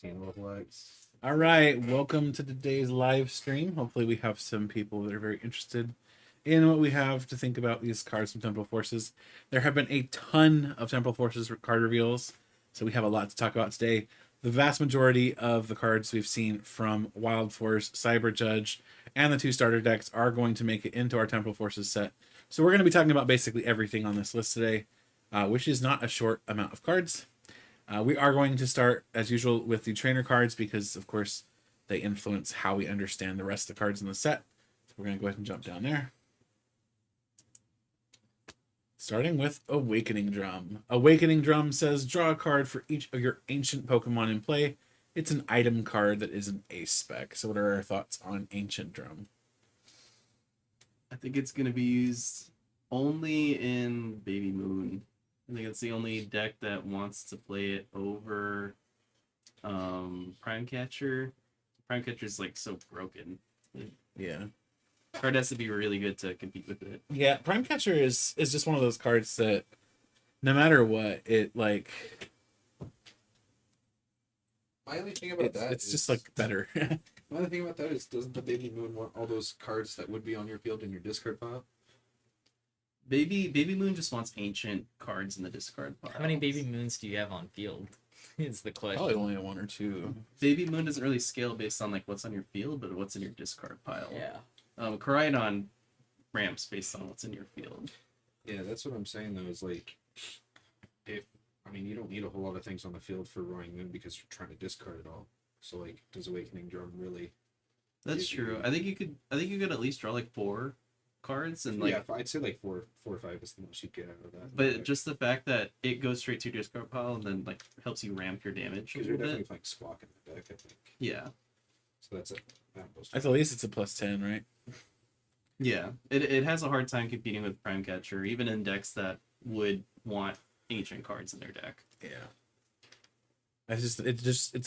15 level X. All right, welcome to today's live stream. Hopefully we have some people that are very interested in what we have to think about these cards from Temporal Forces. There have been a ton of Temporal Forces card reveals, so we have a lot to talk about today. The vast majority of the cards we've seen from Wild Force, Cyber Judge, and the two starter decks are going to make it into our Temporal Forces set. So we're going to be talking about basically everything on this list today, which is not a short amount of cards. We are going to start, as usual, with the trainer cards because, of course, they influence how we understand the rest of the cards in the set. So we're going to go ahead and jump down there. Starting with Awakening Drum. Awakening Drum says, draw a card for each of your ancient Pokemon in play. It's an item card that is an ace spec. So what are our thoughts on Ancient Drum? I think it's going to be used only in Baby Moon. I think it's the only deck that wants to play it over Prime Catcher. Prime Catcher's like so broken. Yeah. Card has to be really good to compete with it. Yeah, Prime Catcher is just one of those cards that no matter what, it like... My only thing about that it's is, just like better. my only thing about that is, doesn't the Baby Moon want all those cards that would be on your field in your discard pile? Baby Moon just wants ancient cards in the discard pile. How many Baby Moons do you have on field? Is the question. Probably only one or two. Baby Moon doesn't really scale based on like what's on your field, but what's in your discard pile. Yeah. Koraidon ramps based on what's in your field. Yeah, that's what I'm saying though, is like, you don't need a whole lot of things on the field for Roaring Moon because you're trying to discard it all. So like, does Awakening Drum really... That's true. I think you could at least draw like 4 cards and like... Yeah, I'd say like 4 or 5 is the most you'd get out of that. But just the fact that it goes straight to your discard pile and then like helps you ramp your damage a because you're little definitely bit. playing Squawk in the deck, I think. Yeah. So that's it. At the least it's a +10, right? Yeah. It has a hard time competing with Prime Catcher, even in decks that would want ancient cards in their deck. Yeah. It's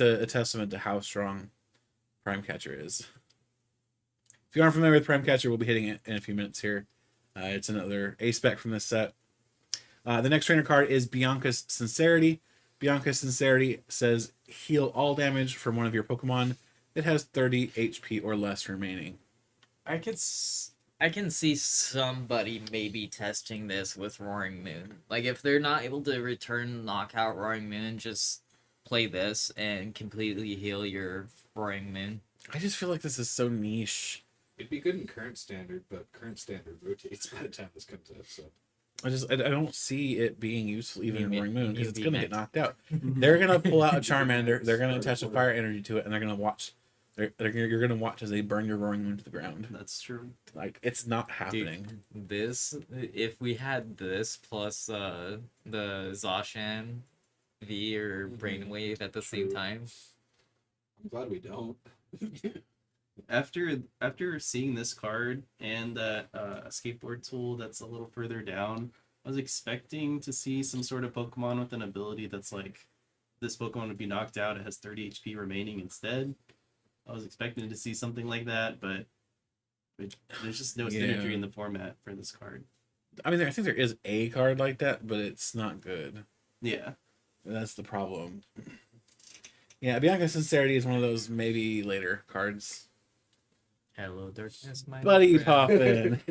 a testament to how strong Prime Catcher is. If you aren't familiar with Prime Catcher, we'll be hitting it in a few minutes here. It's another ace spec from this set. The next trainer card is Bianca's Sincerity. Bianca's Sincerity says heal all damage from one of your Pokemon that has 30 HP or less remaining. I can see somebody maybe testing this with Roaring Moon. Like, if they're not able to return Knockout Roaring Moon, just play this and completely heal your Roaring Moon. I just feel like this is so niche. It'd be good in Current Standard, but Current Standard rotates by the time this comes out, so... I don't see it being useful even in Roaring Moon because it's Maybe going to get knocked out. They're going to pull out a Charmander, they're going to attach a fire energy to it, and they're going to watch. You're going to watch as they burn your Roaring Moon to the ground. That's true. Like, it's not happening. Dude, this, if we had this plus the Zacian V or Brainwave at the same time. I'm glad we don't. After seeing this card and that skateboard tool that's a little further down, I was expecting to see some sort of Pokemon with an ability that's like, this Pokemon would be knocked out, it has 30 HP remaining instead. I was expecting to see something like that, but there's just no synergy in the format for this card. I mean, I think there is a card like that, but it's not good. Yeah. That's the problem. Yeah, Bianca's Sincerity is one of those maybe later cards. Hello, darkness, my Buddy friend. Puffin.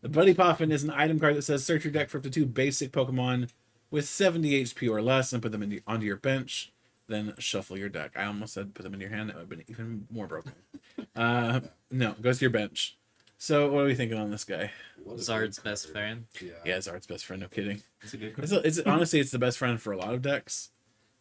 The Buddy Puffin is an item card that says search your deck for up to 2 basic Pokemon with 70 HP or less and put them onto your bench. Then shuffle your deck. I almost said put them in your hand. That would have been even more broken. No, it goes to your bench. So what are we thinking on this guy? Zard's best friend. Yeah, Zard's best friend. No kidding. It's a good card. Honestly, it's the best friend for a lot of decks.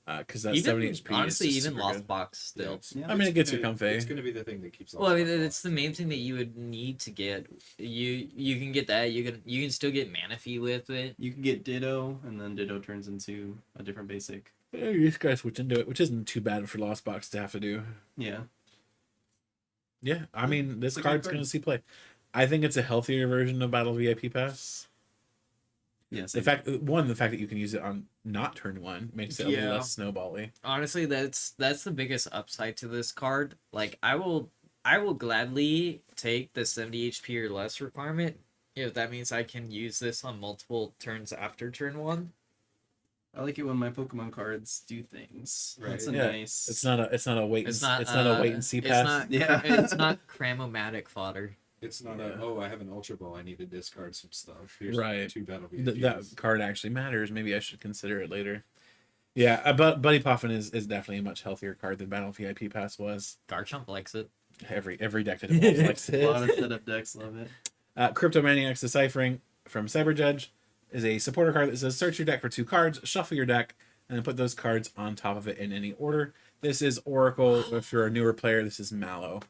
Because that 70 HP honestly, is just even super Lost good. Box still. Yeah. I mean, it gets you comfy. It's going to be the thing that keeps... Well, I mean, it's the main thing that you would need to get. You can get that. You can still get Manaphy with it. You can get Ditto, and then Ditto turns into a different basic. Yeah, you just gotta switch into it, which isn't too bad for Lost Box to have to do. Yeah. Yeah, I mean, this It's a good card's card. going to see play. I think it's a healthier version of Battle VIP Pass. Yes. The fact that you can use it on not turn 1 makes it a little less snowbally. Honestly, that's the biggest upside to this card. Like, I will gladly take the 70 HP or less requirement if that means I can use this on multiple turns after turn 1. I like it when my Pokemon cards do things. Right. That's a Yeah, nice. It's not a wait and It's not. it's not a wait and see It's pass. not. Yeah. It's not cramomatic fodder. It's not Yeah. I have an Ultra Ball, I need to discard some stuff. Here's Right. 2 Battle That VPs. card actually matters. Maybe I should consider it later. Yeah, but Buddy Puffin is definitely a much healthier card than Battle VIP Pass was. Garchomp likes it. Every deck that evolves likes A lot it. of setup decks love it. Cryptomaniac's Deciphering from Cyber Judge is a supporter card that says search your deck for 2 cards, shuffle your deck, and then put those cards on top of it in any order. This is Oracle. If you're a newer player, this is Mallow.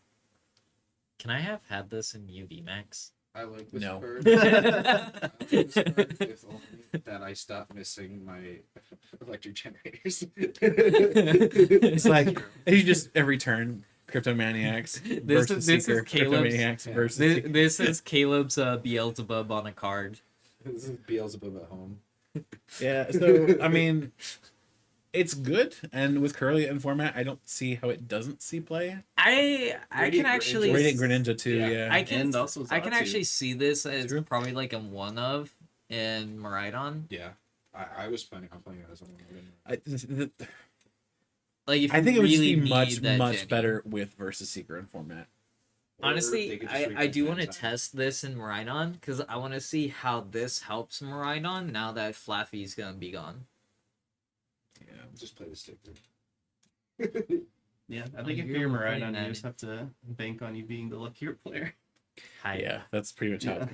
Can I have had this in UV Max? I like this No. card. I like this card, if only that I stop missing my electric generators. It's like you just every turn Cryptomaniacs versus this is Seeker, Caleb's- Cryptomaniacs yeah. versus This, Seeker. this is Caleb's Beelzebub on a card. This is Beelzebub at home. Yeah, so I mean, it's good, and with Curly in format, I don't see how it doesn't see play. I can Radiant actually Radiant Greninja too, Yeah. yeah. I can And also I can Xatu. actually see this as True. probably like a one of in Maridon. Yeah. I was planning on playing it as one. Like if I you think it would really just be need that much Jenny. better with versus Seeker in format. Honestly, I do want to test this in Maridon because I want to see how this helps Maridon now that Flaffy's gonna be gone. Yeah. Just play the sticker. Yeah, I Oh, think if you're you're playing Maridon, that. you just have to bank on you being the luckier player. Hi. Yeah, that's pretty much how.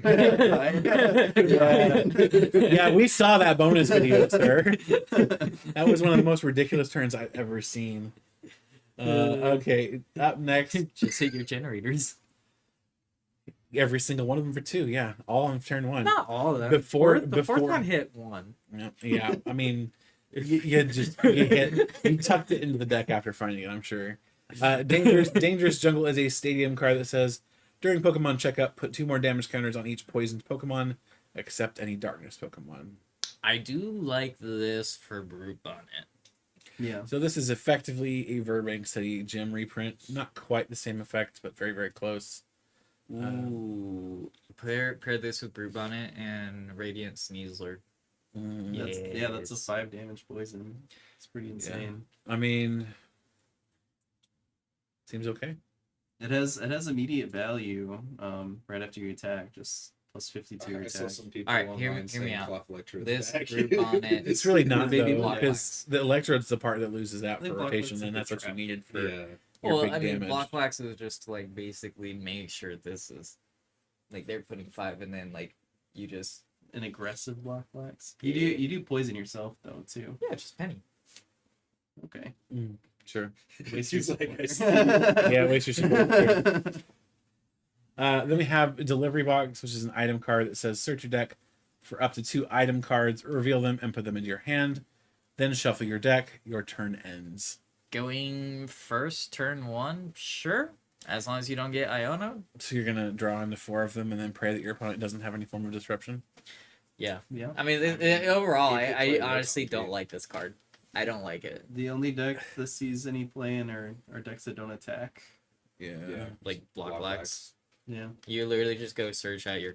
Yeah. Yeah, we saw that bonus video, sir. That was one of the most ridiculous turns I've ever seen. Okay, up next, Just hit your generators. every single one of them for 2. Yeah, all on turn 1. Not all of them. Before- the fourth before- one hit 1. Yeah, I mean, you tucked it into the deck after finding it. I'm sure. Dangerous Jungle is a stadium card that says during Pokemon checkup, put 2 more damage counters on each poisoned Pokemon, except any darkness Pokemon. I do like this for Brute Bonnet. Yeah. So this is effectively a Verbank City gym reprint. Not quite the same effect, but very, very close. Ooh. Pair this with Brute Bonnet and Radiant Sneasler. That's a Yes. 5 damage poison. It's pretty insane. I mean, seems okay. It has immediate value right after you attack, just plus 52 I saw attack. some people Alright, hear me online saying out. Cloth Electro is This back. Brute Bonnet. It's really not The baby though, block because the Electrode's the part that loses out The for block rotation, looks and like that's a what you trap. needed for Yeah. your Well, big I mean, damage. Block Wax is just to, like, basically make sure this is, like, they're putting 5 and then, like, you just... An aggressive block flax. You do poison yourself though too. Yeah, just penny. Okay. Sure. Waste He's your like, support. Yeah, waste your support. Then we have Delivery Box, which is an item card that says search your deck for up to 2 item cards, reveal them, and put them into your hand. Then shuffle your deck. Your turn ends. Going first, turn 1, sure. As long as you don't get Iona. So you're gonna draw into 4 of them, and then pray that your opponent doesn't have any form of disruption. Yeah. Yeah. I mean, overall, If you I play that honestly on don't game. like this card. I don't like it. The only deck that sees any play in are decks that don't attack. Yeah. Like Block Blacks. Yeah. You literally just go search out your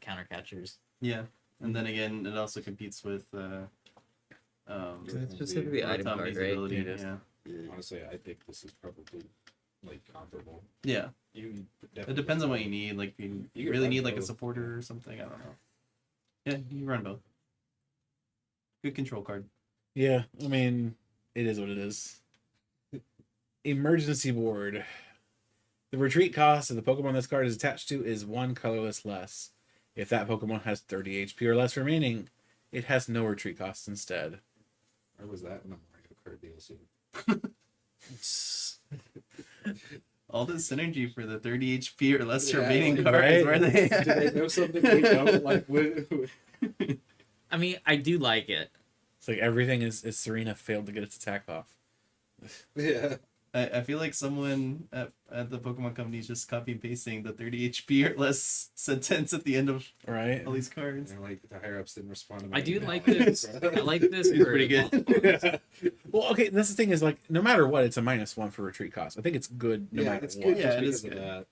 counter catchers. Yeah. And then again, it also competes with It's specifically item Tommy's card, right? ability. It is. Yeah. Honestly, I think this is probably like comparable. Yeah. You It depends on what you need. Like if you You could really run need like a both. supporter or something. I don't know. Yeah, you run both. Good control card. Yeah, I mean, it is what it is. Emergency board. The retreat cost of the Pokemon this card is attached to is 1 colorless less. If that Pokemon has 30 HP or less remaining, it has no retreat cost instead. Or was that in the Mario Kart DLC? All the synergy for the 30 HP or less Yeah, remaining like, cards. right? Where they? Do they know something we don't? Like, I mean, I do like it. It's like everything is Serena failed to get its attack off. yeah. I feel like someone at the Pokemon company is just copy and pasting the 30 HP or less sentence at the end of Right? all these cards. And like the higher ups didn't respond to my I do email. like this. I like this. It's for pretty good. Block Blocks. Well, okay, that's the thing is like no matter what, it's a -1 for retreat cost. I think it's good no Yeah, matter it's what. good. Yeah, just it because is of good. that.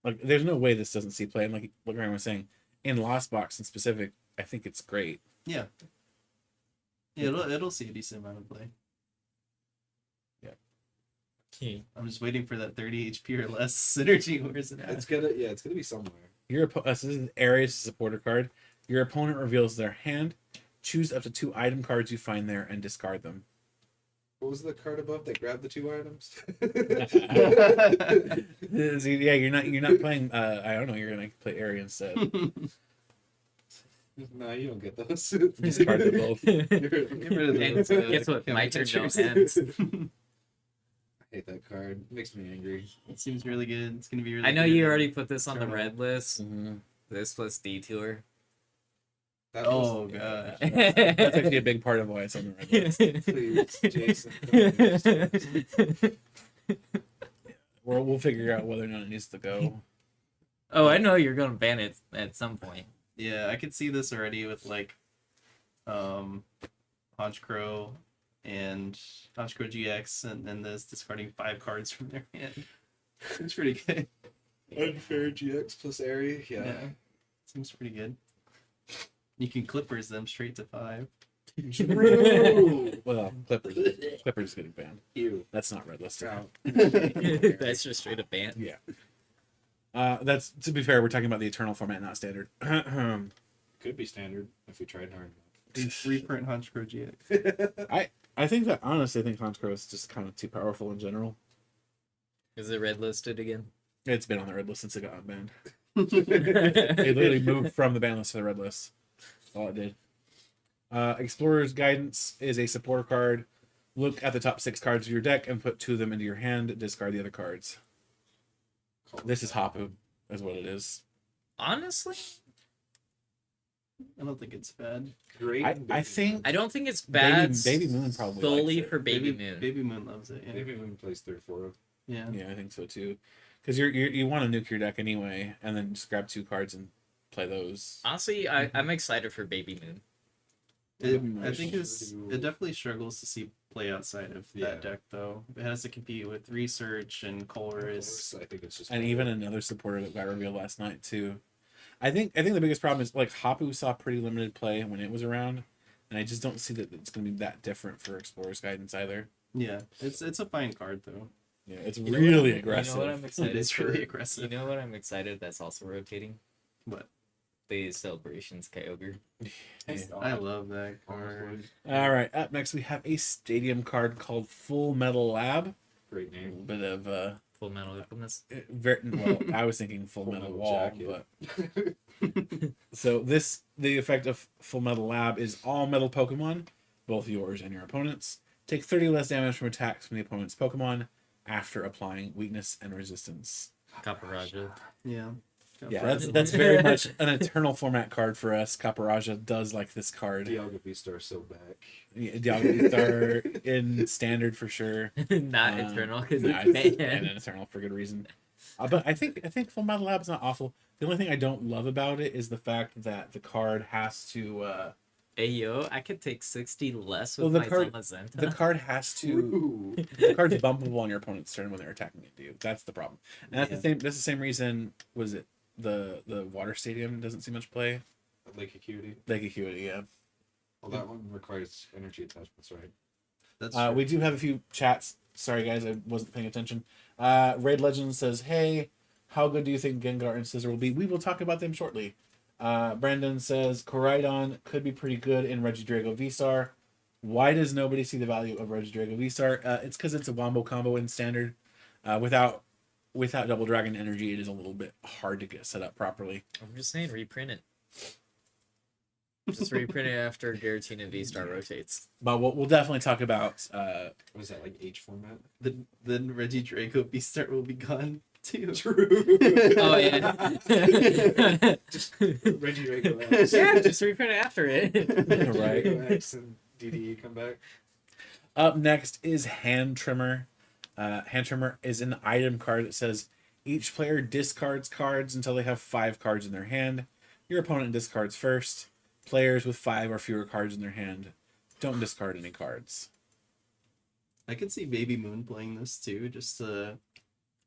Like there's no way this doesn't see play. And like Ryan was saying, in Lost Box in specific, I think it's great. Yeah. Yeah, it'll see a decent amount of play. I'm just waiting for that 30 HP or less synergy. Where's it at? It's gonna be somewhere. This is Ares supporter card. Your opponent reveals their hand. Choose up to 2 item cards you find there and discard them. What was the card above that grabbed the 2 items? Yeah, you're not playing. I don't know. You're gonna play Ares instead. No, you don't get those. Discard them both. Get rid of And those, guess what? My turn pictures. don't end. I hate that card. It makes me angry. It seems really good. It's gonna be really. I know good. you already put this on the Terminal. red list. Mhm. This plus Detour. That Oh was- gosh. That's actually a big part of why it's on the red list. Please, Jason. Don't We'll figure out whether or not it needs to go. Oh, I know you're gonna ban it at some point. Yeah, I could see this already with like, Honchkrow and Honchkrow GX, and then this discarding 5 cards from their hand. Seems pretty good. Unfair GX plus Airy. Yeah. Seems pretty good. You can Clippers them straight to 5. True. Well, Clippers getting banned. Ew. That's not red listed. Out. That's just straight up ban. Yeah. That's, to be fair, we're talking about the Eternal format, not standard. Could be standard if we tried hard Reprint Honchkrow GX. I think that honestly, I think Honchkrow is just kind of too powerful in general. Is it red listed again? It's been on the red list since it got unbanned. It literally moved from the ban list to the red list. That's all it did. Explorer's Guidance is a supporter card. Look at the top 6 cards of your deck and put 2 of them into your hand. Discard the other cards. This is Hapu, is what it is. Honestly, I don't think it's bad. Great. I think I don't think it's bad. Baby Moon probably solely likes it. for Baby Moon. Baby Moon loves it. Yeah. Maybe when plays 3 or 4 of. Yeah. Yeah, I think so too. Because you want to nuke your deck anyway, and then just grab 2 cards and play those. Honestly, I'm excited for Baby Moon. I think it definitely struggles to see play outside of Yeah. that deck though. It has to compete with Research and Chorus. I think it's just. And even another supporter that got revealed last night too. I think the biggest problem is like Hapu saw pretty limited play when it was around, and I just don't see that it's going to be that different for Explorer's Guidance either. Yeah, it's a fine card though. Yeah, it's You know really what- aggressive. You know what I'm excited It's for? really aggressive. You know what I'm excited that's also rotating? What? The Celebrations Kyogre. Yeah. I love that card. All right, up next we have a stadium card called Full Metal Lab. Great A name. bit of Full Metal Alchemist. well, I was thinking Full Full Metal Metal Wall, Jacket. but so the effect of Full Metal Lab is all metal Pokemon, both yours and your opponent's, take 30 less damage from attacks from the opponent's Pokemon after applying weakness and resistance. Caparaja. Yeah. Yeah, that's very much an Eternal format card for us. Caparaja does like this card. Dialga V-Star so back. Yeah, Dialga Star in standard for sure. Not Eternal, because Nah, it's and banned. an Eternal for good reason. But I think Full Metal Lab's not awful. The only thing I don't love about it is the fact that the card has to Hey yo, I could take 60 less Well, with the my card- Zamazenta. the card has to Ooh. the card's bumpable on your opponent's turn when they're attacking it, dude. That's the problem. And that's Yeah. the same. That's the same reason. Was it the Water Stadium doesn't see much play? Lake Acuity. Lake Acuity, yeah. Well, that one requires energy attachments, right? That's We do have a few chats. Sorry guys, I wasn't paying attention. Raid Legend says, "Hey, how good do you think Gengar and Scizor will be? We will talk about them shortly." Brandon says, "Koraidon could be pretty good in Regidrago V-Star. Why does nobody see the value of Regidrago V-Star? It's because it's a wombo combo in standard. Without Double Dragon Energy, it is a little bit hard to get set up properly. I'm just saying, reprint it. Just reprint it after Giratina V-Star rotates. But we'll definitely talk about What is that, like H format? then Reggie Draco Beastart will be gone too. True. Oh, yeah. Just Reggie Draco X. Yeah, just reprint it after it. Right. Draco X and DDE come back. Up next is Hand Trimmer. Hand Trimmer is an item card that says each player discards cards until they have 5 cards in their hand. Your opponent discards first. Players with 5 or fewer cards in their hand don't discard any cards. I could see Baby Moon playing this too, just to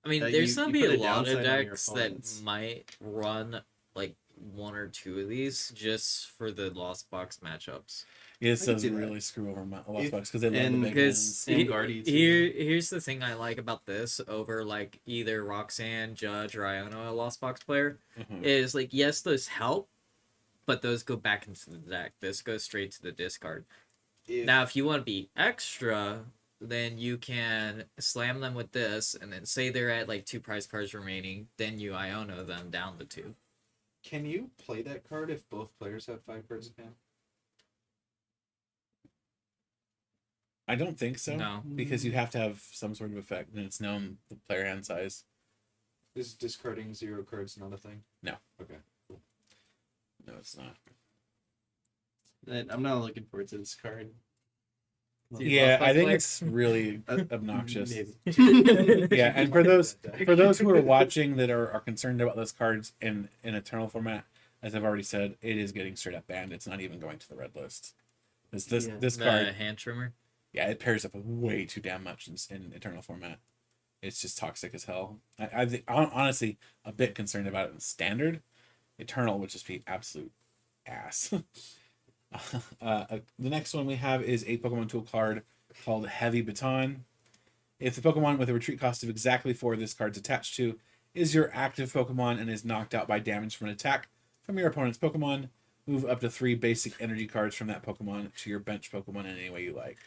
I mean, That there's you gonna put be a a lot of downside on your decks that opponents. might run like 1 or 2 of these just for the Lost Box matchups. It can does see that. really screw over Lost If- Box because they love the and big Because ones. And Guardy, too. here's the thing I like about this over like either Roxanne, Judge, or Iona, a Lost Box player, Mhm. is like yes, those help, but those go back into the deck. This goes straight to the discard. Now, if you want to be extra, then you can slam them with this, and then say they're at like 2 prize cards remaining, then you Iona them down to 2. Can you play that card if both players have 5 cards in hand? I don't think so. No. Because you have to have some sort of effect, and it's known the player hand size. Is discarding 0 cards not a thing? No. Okay. No, it's not. I'm not looking forward to this card. Do you Yeah, Lost Box I think player? it's really obnoxious. Maybe. Yeah, and for those who are watching that are concerned about those cards in Eternal format, as I've already said, it is getting straight up banned. It's not even going to the red list. This Yeah. this The card, hand trimmer. yeah, it pairs up way too damn much in Eternal format. It's just toxic as hell. I think I'm honestly a bit concerned about it in Standard. Eternal would just be absolute ass. The next one we have is a Pokemon tool card called Heavy Baton. If the Pokemon with a retreat cost of exactly 4 this card's attached to is your active Pokemon and is knocked out by damage from an attack from your opponent's Pokemon, move up to 3 basic energy cards from that Pokemon to your bench Pokemon in any way you like.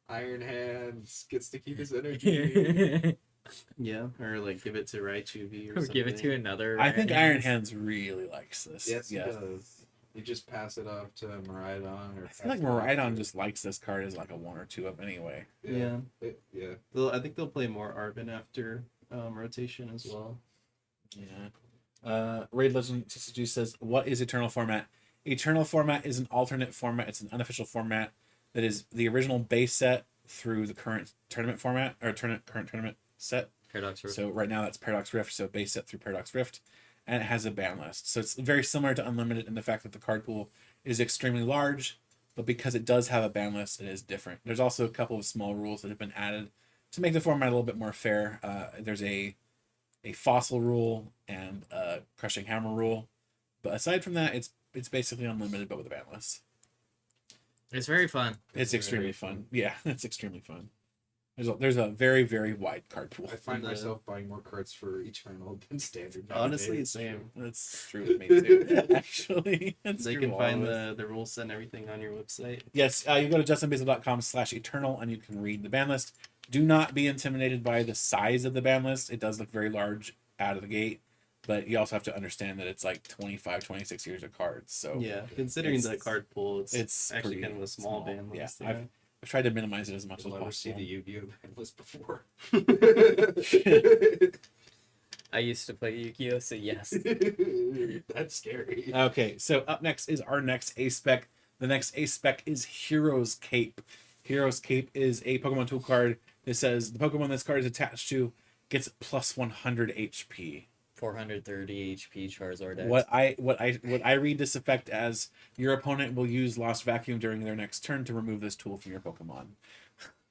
Iron Hands gets to keep his energy. Yeah, or like give it to Raichu V or Or something. give it to another. I think Iron Hands really likes this. Yes, he Yeah. does. You just pass it off to Miraidon. Or I feel like Miraidon just likes this card as like a 1 or 2 up anyway. Yeah. Yeah. I think they'll play more Arvin after rotation as well. Yeah. Raid Legend TCG says, "What is Eternal format? Eternal format is an alternate format. It's an unofficial format that is the original base set through the current tournament format or current tournament set. Paradox Rift. So right now that's Paradox Rift, so base set through Paradox Rift, and it has a ban list. So it's very similar to Unlimited in the fact that the card pool is extremely large, but because it does have a ban list, it is different. There's also a couple of small rules that have been added to make the format a little bit more fair. There's a fossil rule and a crushing hammer rule, but aside from that, it's basically Unlimited but with a ban list. It's very fun. It's extremely fun. Yeah, it's extremely fun. There's a very, very wide card pool. I find The- myself buying more cards for Eternal than Standard. Honestly, nowadays. same. That's true with me too. Actually, that's They true can with find all of us. the rule set and everything on your website. Yes, you go to justinbasil.com/eternal and you can read the ban list. Do not be intimidated by the size of the ban list. It does look very large out of the gate, but you also have to understand that it's like 25, 26 years of cards. So Yeah, considering it's- the card pool, it's actually pretty kind of a small band Yeah, list. I've tried to minimize it as much as You'll never see possible. the Yu-Gi-Oh ban list before. I used to play Yu-Gi-Oh, so yes. That's scary. Okay, so up next is our next A spec. The next A spec is Hero's Cape. Hero's Cape is a Pokemon tool card that says the Pokemon this card is attached to gets plus 100 HP. 430 HP Charizard X. What I read this effect as your opponent will use Lost Vacuum during their next turn to remove this tool from your Pokemon.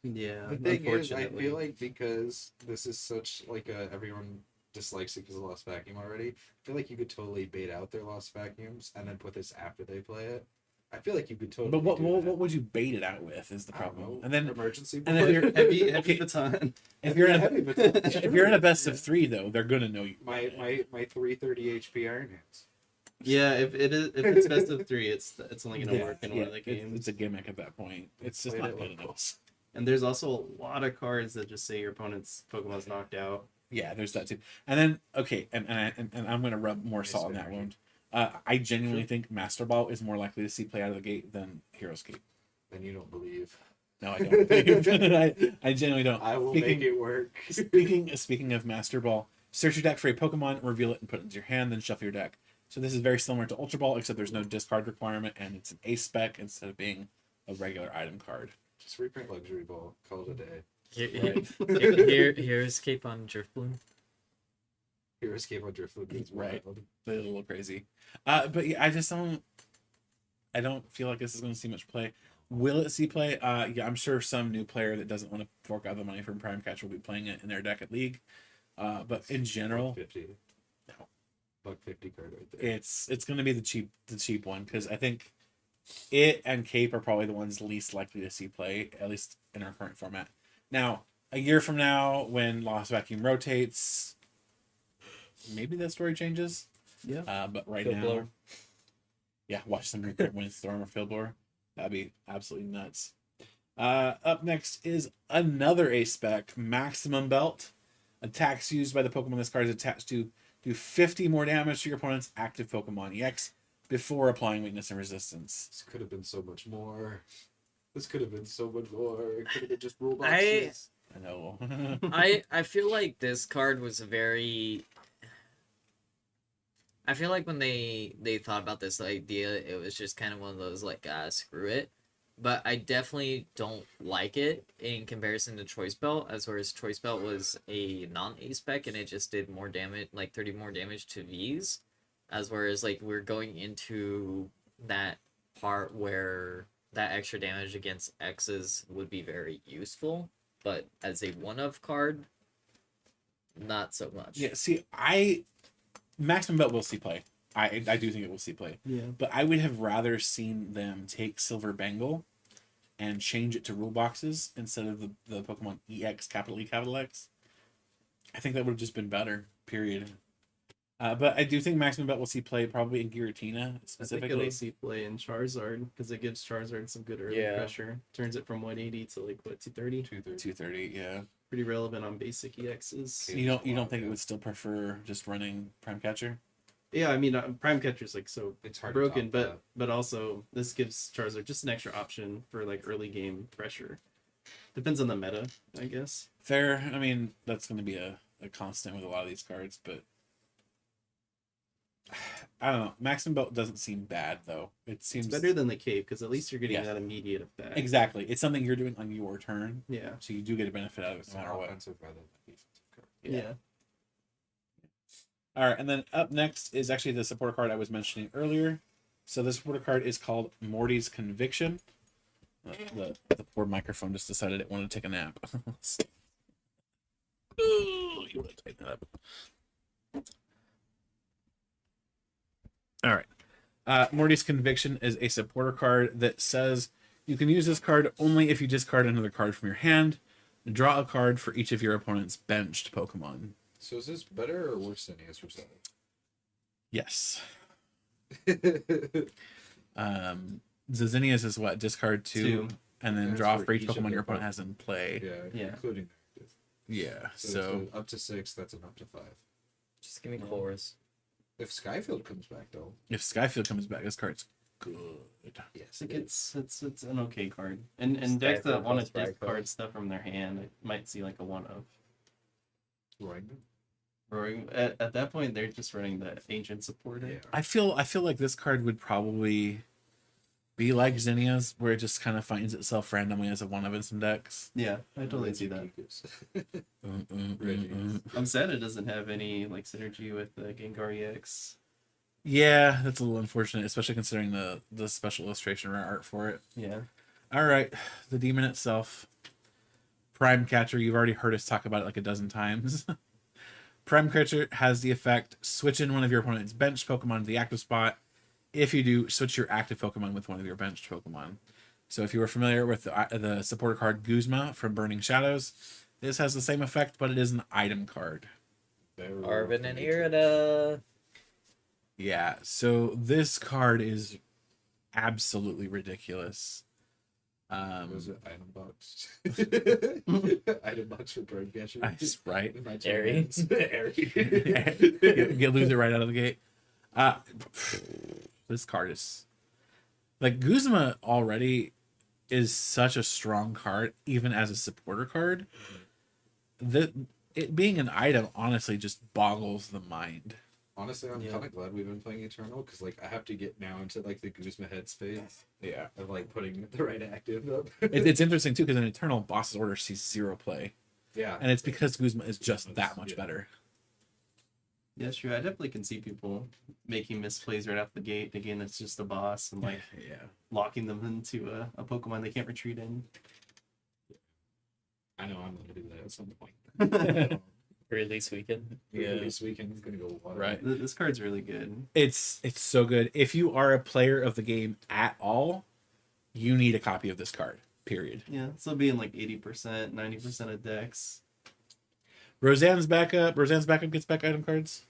Yeah, The thing is, I unfortunately. feel like because this is such like a everyone dislikes it because of Lost Vacuum already. I feel like you could totally bait out their Lost Vacuums and then put this after they play it. I feel like you could totally. But what do what, that. what would you bait it out with is the I don't problem. know, And then emergency. and if board? you're heavy okay, baton. if you're in a Heavy baton, if you're in a best yeah. of 3 though, they're gonna know you. my 330 HP Iron Hands. Yeah, if it's best of 3, it's only gonna Yeah, work in yeah, one of the games. it's a gimmick at that point. It's just Played not it good enough. locals. And there's also a lot of cards that just say your opponent's Pokemon's knocked out. Yeah, there's that too. And then okay, and I'm gonna rub more salt on that wound. I genuinely think Master Ball is more likely to see play out of the gate than Hero's Cape. Then you don't believe. No, I don't. I genuinely don't. I will Speaking- make it work. Speaking of Master Ball, search your deck for a Pokemon, reveal it, and put it into your hand, then shuffle your deck. So this is very similar to Ultra Ball, except there's no discard requirement, and it's an A spec instead of being a regular item card. Just reprint Luxury Ball. Call it a day. Here's Cape on Driftbloom. Hero Escape on Driftwood is Right. wild. A little crazy. But yeah, I don't feel like this is going to see much play. Will it see play? Yeah, I'm sure some new player that doesn't want to fork out the money from Prime Catch will be playing it in their deck at League. But in general, $1.50. No. $1.50 card right there. it's going to be the cheap one because I think it and Cape are probably the ones least likely to see play, at least in our current format. Now, a year from now, when Lost Vacuum rotates, maybe that story changes. Yeah. But right Field now, blower. yeah, watch somebody win Storm or Field Blower. That'd be absolutely nuts. Up next is another A spec, Maximum Belt. Attacks used by the Pokemon this card is attached to do 50 more damage to your opponent's active Pokemon EX before applying weakness and resistance. This could have been so much more. This could have been so much more. It could have been just rule I- boxes. I know. I feel like this card was very. I feel like when they thought about this idea, it was just kind of one of those like screw it. But I definitely don't like it in comparison to Choice Belt, as whereas Choice Belt was a non-A spec and it just did more damage, like 30 more damage to V's, as whereas like we're going into that part where that extra damage against X's would be very useful, but as a one-of card, not so much. Yeah, see, Maximum Belt will see play. I do think it will see play. Yeah. But I would have rather seen them take Silver Bengal and change it to rule boxes instead of the Pokemon EX, capital E, capital X. I think that would have just been better, period. But I do think Maximum Belt will see play probably in Giratina I think specifically. it'll see play in Charizard because it gives Charizard some good early Yeah. pressure. Turns it from 180 to like what 230. 230. 230, yeah. Pretty relevant on basic EXs. Okay. You don't think it would still prefer just running Prime Catcher? Yeah, I mean Prime Catcher's like so It's hard broken, to top but also this gives Charizard just an extra option for like early game pressure. Depends on the meta, I guess. Fair. I mean, that's going to be a constant with a lot of these cards, but I don't know. Maximum Belt doesn't seem bad, though. It seems It's better than the Cape because at least you're getting Yeah. that immediate effect. Exactly. It's something you're doing on your turn, Yeah. so you do get a benefit out of it It's no more matter what. offensive rather than defensive card. Yeah. All right, and then up next is actually the supporter card I was mentioning earlier. So this supporter card is called Mortys Conviction. The poor microphone just decided it wanted to take a nap. Ooh, you want to tighten that up. All right. Morty's Conviction is a supporter card that says you can use this card only if you discard another card from your hand. Draw a card for each of your opponent's benched Pokemon. So is this better or worse than ES Reset? Yes. Zinnias is what? Discard two, and then That's draw for for each each of Pokemon your your opponent has in play. Yeah, Yeah. including active. Yeah. So, So up to 6, that's an up to 5. Just give me chorus. If Skyfield comes back though, if Skyfield comes back, this card's good. yes, I think it's an okay card. And decks that Skyfield want plus to discard Bragg stuff from their hand, I might see like a one of. Roaring. Or at that point they're just running the ancient supporter. Yeah. I feel like this card would probably be like Zinnia's, where it just kind of finds itself randomly as a one of in some decks. Yeah, I totally see that. Reggie. I'm sad it doesn't have any like synergy with the Gengar EX. Yeah, that's a little unfortunate, especially considering the special illustration rare art for it. Yeah. All right, the demon itself, Prime Catcher. You've already heard us talk about it like a dozen times. Prime Catcher has the effect switch in one of your opponent's benched Pokemon to the active spot. If you do, switch your active Pokemon with one of your benched Pokemon. So if you were familiar with the supporter card Guzma from Burning Shadows, this has the same effect, but it is an item card. Arvin and Irida. Yeah, so this card is absolutely ridiculous. Was it item box? Item box for bird catcher. Right? Airy. You lose it right out of the gate. This card is like Guzma already is such a strong card, even as a supporter card. That it being an item honestly just boggles the mind. Honestly, I'm Yeah. kind of glad we've been playing Eternal because like I have to get now into like the Guzma headspace Yeah, of like putting the right active up. it's interesting too because an Eternal Boss's Order sees zero play, Yeah, and it's because Guzma is just that much Yeah. better. Yeah, sure. I definitely can see people making misplays right off the gate, thinking it's just a boss and like Yeah. locking them into a Pokemon they can't retreat in. I know I'm gonna do that at some point. Release weekend. Yeah. This weekend is gonna go wild. Right. This card's really good. It's so good. If you are a player of the game at all, you need a copy of this card. Period. Yeah, this will be in like 80%, 90% of decks. Roseanne's backup. Roseanne's backup gets back item cards.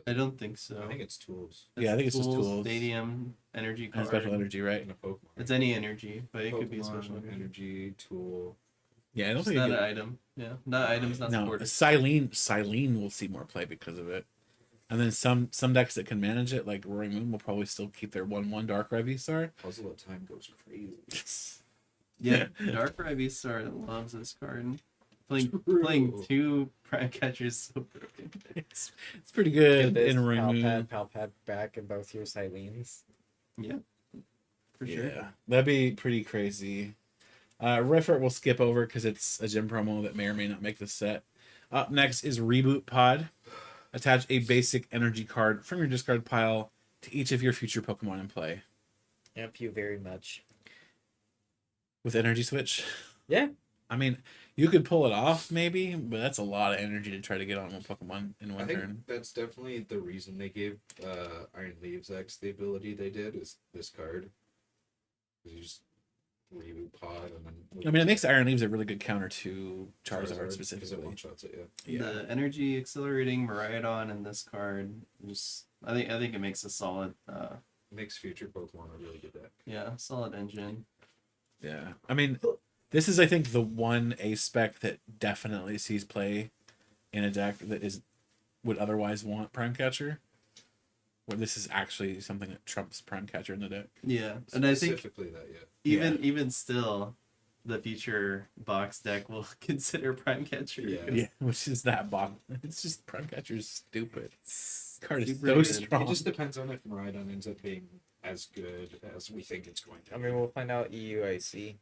I don't think so. I think it's tools Yeah, I think it's just tools. Stadium, energy And card. special energy, right? in a Pokemon. It's any energy, but it could be a Pokemon, special energy. energy tool. Yeah, I don't It's think not it an item. Yeah, not items, not no, supported. Silene will see more play because of it. And then some decks that can manage it, like Roaring Moon, will probably still keep their 1/1 Dark Revisar. Puzzle of Time goes crazy. Yeah, Dark Revisar loves this card. Playing True. 2 Prime Catchers is so broken. It's pretty good Get this in Roaring Moon. Palpad back in both your Silenes. Yeah, for sure. Yeah, that'd be pretty crazy. Riffert we'll skip over because it's a gym promo that may or may not make the set. Up next is Reboot Pod. Attach a basic energy card from your discard pile to each of your future Pokemon in play. Thank you very much. With energy switch. Yeah. I mean, you could pull it off maybe, but that's a lot of energy to try to get on one Pokemon in I one think turn. that's definitely the reason they gave Iron Leaves X the ability they did is this card. 'Cause you just reboot pod and then. I mean, it makes Iron Leaves a really good counter to Charizard because it specifically. one shots it. Yeah. Yeah. The energy accelerating Miraidon in this card, just I think it makes a solid, Makes future Pokemon a really good deck. solid engine. Yeah. I mean, this is, I think, the one ace spec that definitely sees play in a deck that would otherwise want Prime Catcher. Where this is actually something that trumps Prime Catcher in the deck. Yeah, and I think Specifically that, yeah. even still, the future box deck will consider Prime Catcher. Yeah. Yeah, which is that bog. It's just Prime Catcher is stupid. Card is Super so good. strong. It just depends on if Miraidon ends up being as good as we think it's going to. I mean, we'll find out EUIC.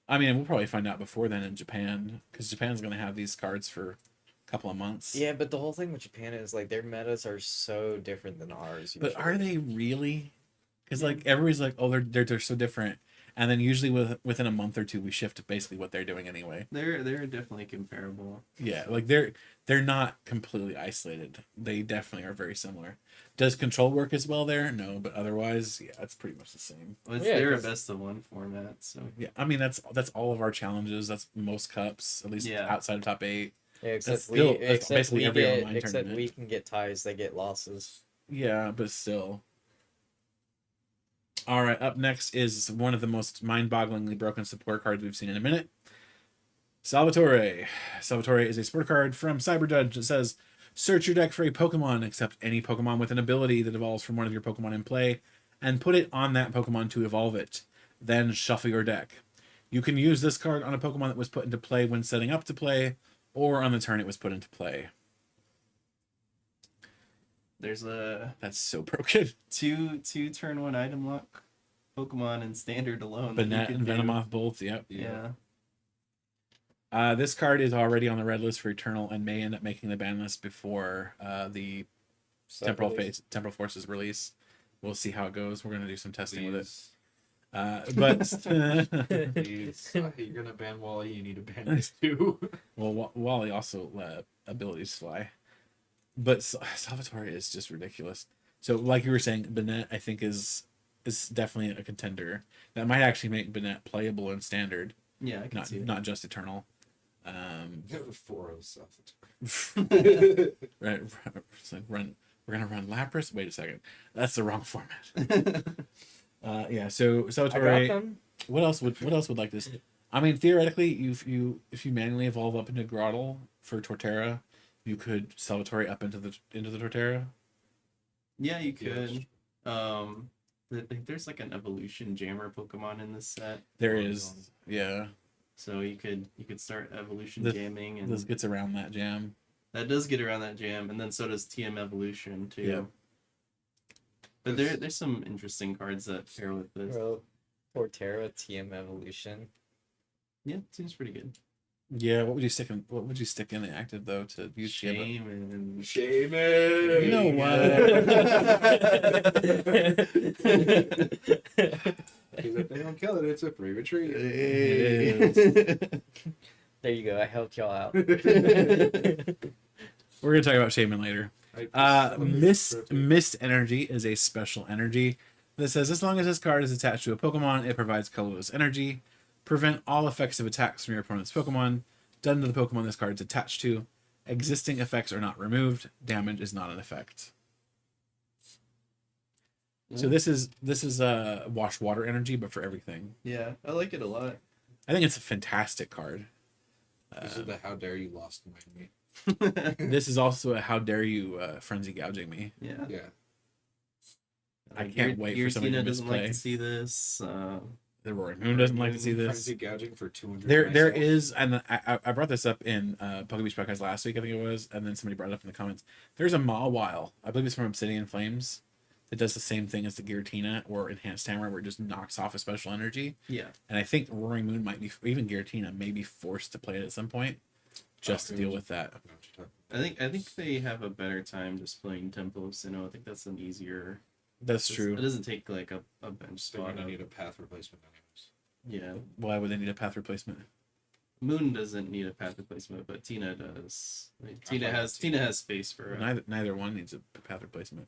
I mean, we'll probably find out before then in Japan, because Japan's going to have these cards for a couple of months. Yeah, but the whole thing with Japan is like their metas are so different than ours. But usually. are they really? Because like everybody's like, oh, they're so different, and then usually within a month or two, we shift to basically what they're doing anyway. They're definitely comparable. Yeah, like they're not completely isolated. They definitely are very similar. Does control work as well there? No, but otherwise, yeah, it's pretty much the same. Well, it's Yeah, they're a 'cause- best of one format, so Yeah, I mean that's all of our challenges. That's most cups, at least Yeah. outside of top 8. Yeah, except still- we that's except basically we every get online except tournament. we can get ties. They get losses. Yeah, but still. All right, up next is one of the most mind-bogglingly broken support cards we've seen in a minute. Salvatore. Salvatore is a support card from Cyberjudge that says, search your deck for a Pokemon, except any Pokemon with an ability that evolves from one of your Pokemon in play, and put it on that Pokemon to evolve it. Then shuffle your deck. You can use this card on a Pokemon that was put into play when setting up to play, or on the turn it was put into play. there's a That's so broken. two turn 1 item lock Pokemon in standard alone. that you Banette can and do. Venomoth bolts, yep. Yeah. This card is already on the red list for Eternal and may end up making the ban list before the Temporal Forces release. We'll see how it goes. We're gonna do some testing with it. Please. But Please. You're gonna ban Wally, you need to ban this too. well, Wally also abilities fly. But Salvatore is just ridiculous. So, like you were saying, Banette I think is definitely a contender. That might actually make Banette playable in standard, Yeah, I can see it. not just Eternal. 407. Right, it's like we're gonna run Lapras. Wait a second, that's the wrong format. Yeah. So I got Salvatore. them. What else would like this? I mean, theoretically, if you manually evolve up into Grottle for Torterra, you could Salvatore up into the Torterra. Yeah, you could. Yes. There's like an evolution jammer Pokemon in this set, There is, yeah. so you could start evolution This- jamming, and This gets around that jam. that does get around that jam, and then so does TM evolution too. Yeah. But there's some interesting cards that pair with this. Well, Torterra TM Evolution. Yeah, seems pretty good. Yeah. What would you stick in? What would you stick in the active though to use jam? Shame and Shame it. You know Because if they don't kill it, it's a free retreat. It There you go. I helped y'all out. We're gonna talk about Shaman later. Mist Energy is a special energy that says as long as this card is attached to a Pokemon, it provides colorless energy. Prevent all effects of attacks from your opponent's Pokemon done to the Pokemon this card is attached to. Existing effects are not removed. Damage is not an effect. So this is wash water energy, but for everything. Yeah, I like it a lot. I think it's a fantastic card. This is the how dare you lost me. This is also a how dare you frenzy gouging me. Yeah. Yeah. I can't wait for somebody to doesn't like misplay. to see this. The Roaring Moon doesn't like to see this. Frenzy gouging for 200. There is, and I brought this up in Pokebeach podcast last week, I think it was, and then somebody brought it up in the comments. There's a Mawile, I believe it's from Obsidian Flames, that does the same thing as the Giratina or Enhanced Hammer, where it just knocks off a special energy. Yeah. And I think Roaring Moon might be, even Giratina may be forced to play it at some point, just to deal with that. I think they have a better time just playing Temple of Sinnoh. I think that's an easier. That's It true. doesn't take like a bench So spot. you need a path replacement anyways. Yeah. Why would they need a path replacement? Moon doesn't need a path replacement, but Tina does. Like, Tina thought has Tina- space for. Neither one needs a path replacement.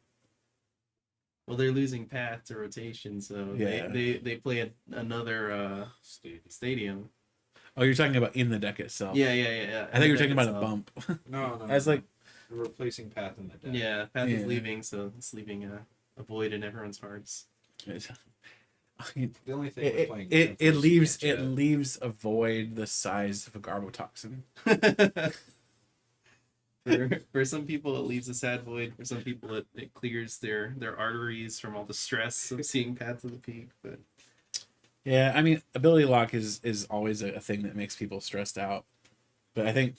Well, they're losing path to rotation, so Yeah. they play another stadium. Oh, you're talking about in the deck itself. Yeah. I think you're talking about a bump. No. As like, replacing path in the deck. Yeah, path Yeah. is leaving, so it's leaving a void in everyone's hearts. The only thing with playing it Temple is leaves you can't it leaves a void the size of a Garbotoxin. For some people, it leaves a sad void. For some people, it clears their arteries from all the stress of seeing Path to the Peak. But Yeah, I mean, ability lock is always a thing that makes people stressed out, but I think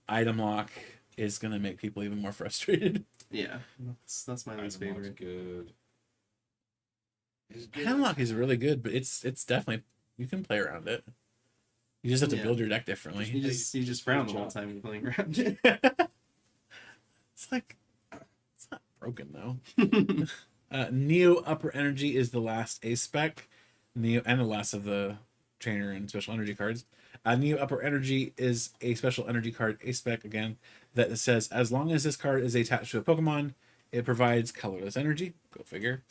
item lock is gonna make people even more frustrated. yeah, that's my least Item lock's favorite. good. It's good. Item lock is really good, but it's definitely, you can play around it. You just have to Yeah. build your deck differently. You just frown the whole time you're playing around it. It's like, it's not broken though. Neo Upper Energy is the last ace spec. Neo, and the last of the trainer and special energy cards. Neo Upper Energy is a special energy card ace spec again that says as long as this card is attached to a Pokemon, it provides colorless energy. Go figure.